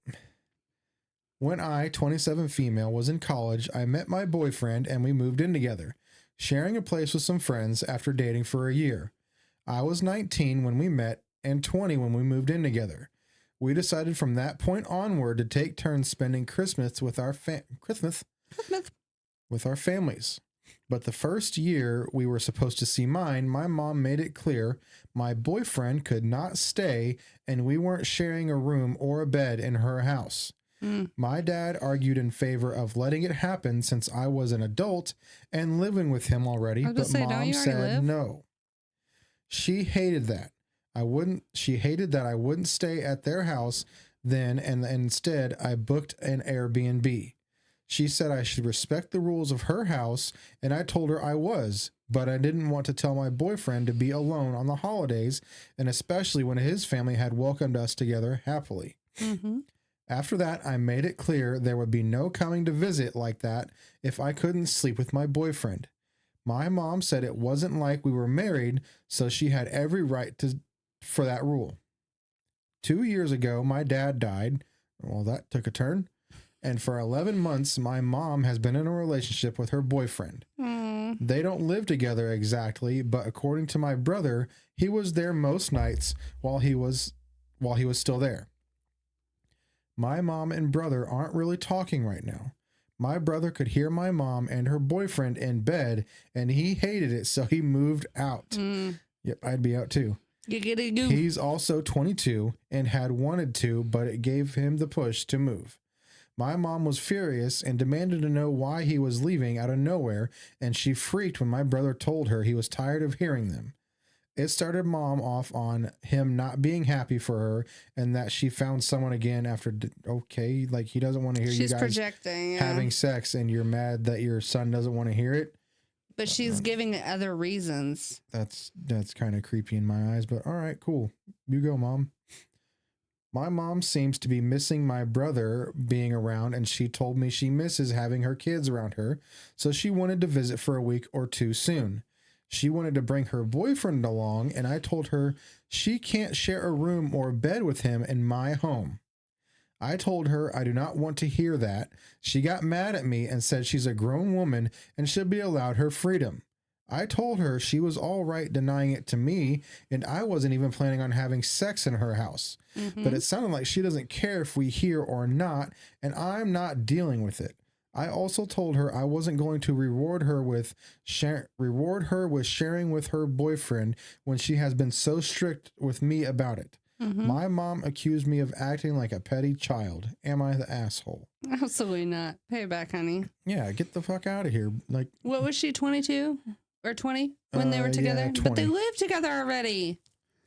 When I, 27 female, was in college, I met my boyfriend and we moved in together, sharing a place with some friends after dating for a year. I was 19 when we met and 20 when we moved in together. We decided from that point onward to take turns spending Christmas with our with our families. But the first year we were supposed to see mine, my mom made it clear my boyfriend could not stay and we weren't sharing a room or a bed in her house. My dad argued in favor of letting it happen since I was an adult and living with him already, but mom said no. She hated that. She hated that I wouldn't stay at their house then, and instead I booked an Airbnb. She said I should respect the rules of her house, and I told her I was, but I didn't want to tell my boyfriend to be alone on the holidays, and especially when his family had welcomed us together happily. After that, I made it clear there would be no coming to visit like that if I couldn't sleep with my boyfriend. My mom said it wasn't like we were married, so she had every right for that rule. 2 years ago, my dad died. Well, that took a turn. And for 11 months, my mom has been in a relationship with her boyfriend. They don't live together exactly, but according to my brother, he was there most nights while he was still there. My mom and brother aren't really talking right now. My brother could hear my mom and her boyfriend in bed, and he hated it, so he moved out. Yep, I'd be out too. He's also 22 and had wanted to, but it gave him the push to move. My mom was furious and demanded to know why he was leaving out of nowhere, and she freaked when my brother told her he was tired of hearing them. It started mom off on him not being happy for her and that she found someone again after, like he doesn't want to hear you guys projecting, having sex, and you're mad that your son doesn't want to hear it. But she's giving other reasons. That's kind of creepy in my eyes, but all right, cool. You go, Mom. My mom seems to be missing my brother being around, and she told me she misses having her kids around her, so she wanted to visit for a week or two soon. She wanted to bring her boyfriend along, and I told her she can't share a room or bed with him in my home. I told her I do not want to hear that. She got mad at me and said she's a grown woman and should be allowed her freedom. I told her she was all right denying it to me, and I wasn't even planning on having sex in her house. But it sounded like she doesn't care if we hear or not, and I'm not dealing with it. I also told her I wasn't going to reward her with sharing with her boyfriend when she has been so strict with me about it. My mom accused me of acting like a petty child. Am I the asshole? Absolutely not. Pay it back, honey. Yeah, get the fuck out of here. Like, what was she, 22 or 20 when they were together? Yeah, 20. But they lived together already.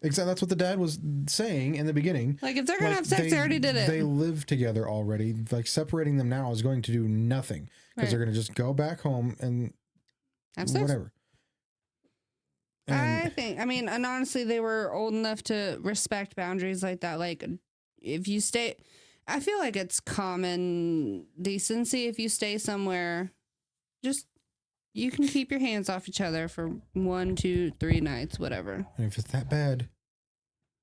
Exactly. That's what the dad was saying in the beginning. Like, if they're going to have sex, they already did it. They live together already. Like, separating them now is going to do nothing because they're going to just go back home and have sex. Whatever. And and honestly, they were old enough to respect boundaries like that. Like, if you stay, I feel like it's common decency. If you stay somewhere, just, you can keep your hands off each other for 1, 2, 3 nights, whatever. And if it's that bad,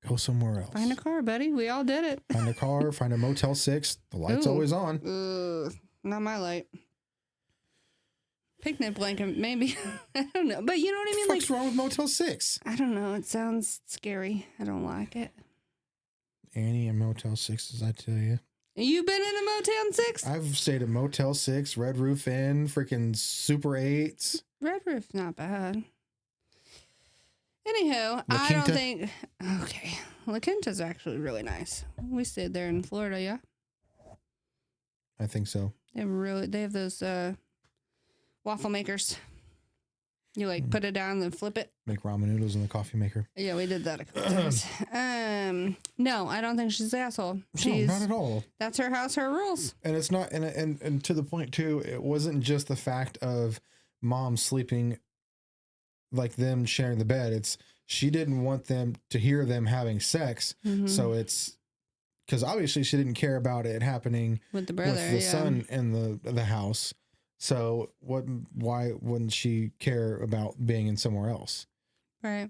go somewhere else. Find a car, buddy. We all did it. Find a car, find a Motel 6. The light's always on. Not my light. Picnic blanket, maybe. I don't know. But you know what I mean? What's wrong with Motel 6? I don't know. It sounds scary. I don't like it. Annie and Motel 6s, I tell you. You been in a Motel 6? I've stayed at Motel 6, Red Roof Inn, freaking Super 8s. Red Roof, not bad. Anywho, La I don't Quinta? think... Okay. La Quinta's actually really nice. We stayed there in Florida, yeah? I think so. They have those waffle makers. You put it down and flip it. Make ramen noodles in the coffee maker. Yeah, we did that a couple times. No, I don't think she's an asshole. No, not at all. That's her house, her rules. And it's not, and to the point too, it wasn't just the fact of mom sleeping, like them sharing the bed. It's, she didn't want them to hear them having sex. So it's, because obviously she didn't care about it happening with the brother, with the son in the house. So why wouldn't she care about being in somewhere else? Right.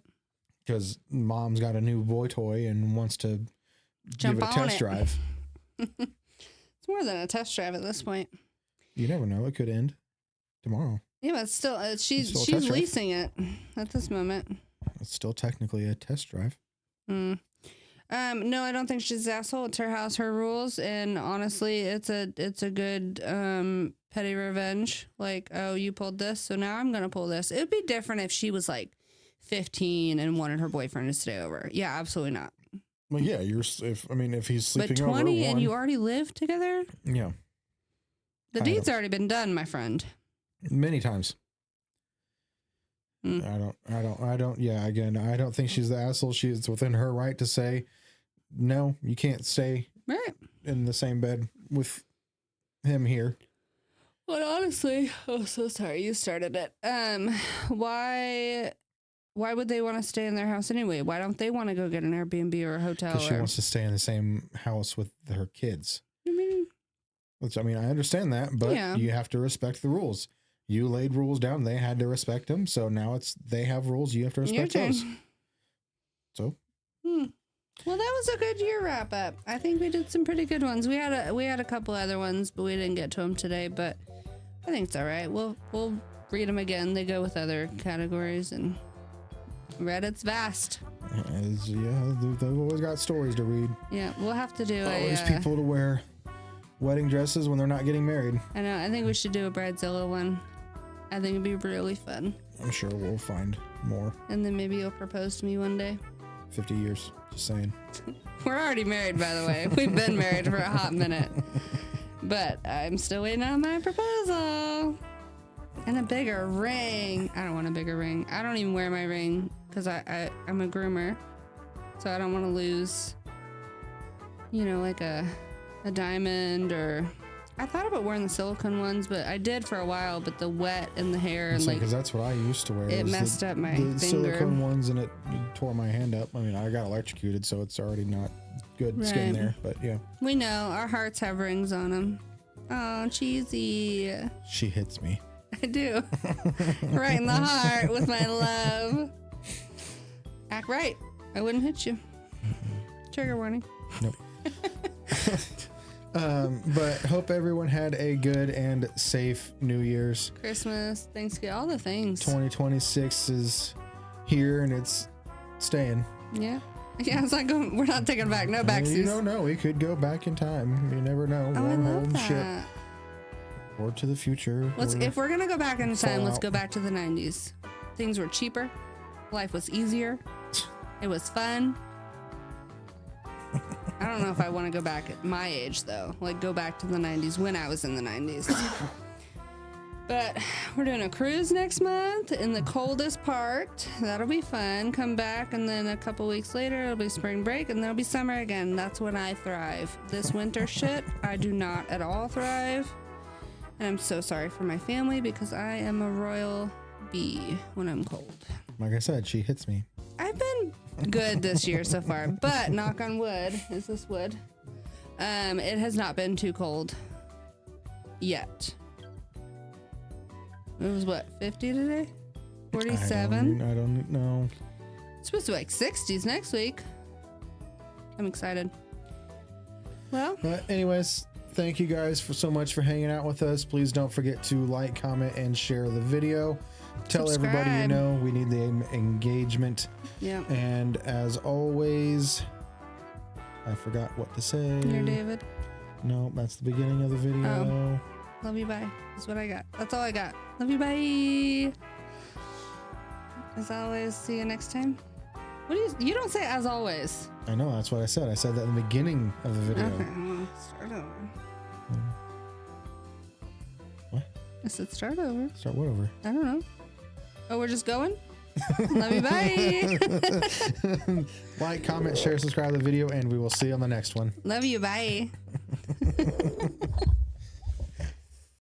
Because mom's got a new boy toy and wants to give it a test drive. It's more than a test drive at this point. You never know. It could end tomorrow. Yeah, but still, she's leasing it at this moment. It's still technically a test drive. No, I don't think she's an asshole. It's her house, her rules, and honestly, it's a good petty revenge. Like, oh, you pulled this, so now I'm gonna pull this. It would be different if she was like 15 and wanted her boyfriend to stay over. Yeah, absolutely not. Well, yeah, if he's sleeping but 20 and you already live together. Yeah, the deed's already been done, my friend. Many times. I don't. Yeah, again, I don't think she's the asshole. It's within her right to say, no, you can't stay in the same bed with him here. Well, honestly, so sorry, you started it. Why would they want to stay in their house anyway? Why don't they want to go get an Airbnb or a hotel? Because she wants to stay in the same house with her kids. I understand that, but you have to respect the rules. You laid rules down. They had to respect them. So now they have rules. You have to respect those. So. Well, that was a good year wrap up. I think we did some pretty good ones. We had a couple other ones, but we didn't get to them today. But I think it's all right. We'll read them again. They go with other categories, and Reddit's vast. Yeah, they've always got stories to read. Yeah, we'll have to do always people to wear wedding dresses when they're not getting married. I know. I think we should do a Bridezilla one. I think it'd be really fun. I'm sure we'll find more. And then maybe you'll propose to me one day. 50 years, just saying. We're already married, by the way. We've been married for a hot minute. But I'm still waiting on my proposal. And a bigger ring. I don't want a bigger ring. I don't even wear my ring because I'm a groomer. So I don't want to lose, like a diamond or... I thought about wearing the silicone ones, but I did for a while, but the wet in the hair and because that's what I used to wear. It messed up my finger. Silicone ones, and it tore my hand up. I got electrocuted, so it's already not good skin there, but yeah. We know our hearts have rings on them. Oh, cheesy. She hits me. I do. Right in the heart with my love. Act right. I wouldn't hit you. Trigger warning. Nope. But hope everyone had a good and safe New Year's. Christmas, Thanksgiving, all the things. 2026 is here and it's staying. Yeah. Yeah, it's not going, we're not taking back. No backsies. You don't know. We could go back in time. You never know. Oh, I love that. Ship. Or to the future. If we're going to go back in time, let's go back to the 90s. Things were cheaper. Life was easier. It was fun. don't know if I want to go back at my age, though. Like, go back to the 90s when I was in the 90s. But we're doing a cruise next month in the coldest part. That'll be fun. Come back, and then a couple weeks later, it'll be spring break, and there'll be summer again. That's when I thrive. This winter shit, I do not at all thrive. And I'm so sorry for my family because I am a royal bee when I'm cold. Like I said, she hits me. I've been good this year so far, but knock on wood. Is this wood? It has not been too cold yet. It was what, 50 today? 47? I don't know. It's supposed to be like 60s next week. I'm excited. Well, anyways, thank you guys so much for hanging out with us. Please don't forget to like, comment, and share the video. Tell everybody you know. We need the engagement. Yeah. And as always, I forgot what to say. You're David. No, that's the beginning of the video. Oh. Love you, bye. That's what I got. That's all I got. Love you, bye. As always, see you next time. What do you don't say as always. I know, that's what I said. I said that in the beginning of the video. Okay, well, start over. What? I said start over. Start what over? I don't know. Oh, we're just going? Love you, bye. Like, comment, share, subscribe to the video, and we will see you on the next one. Love you, bye.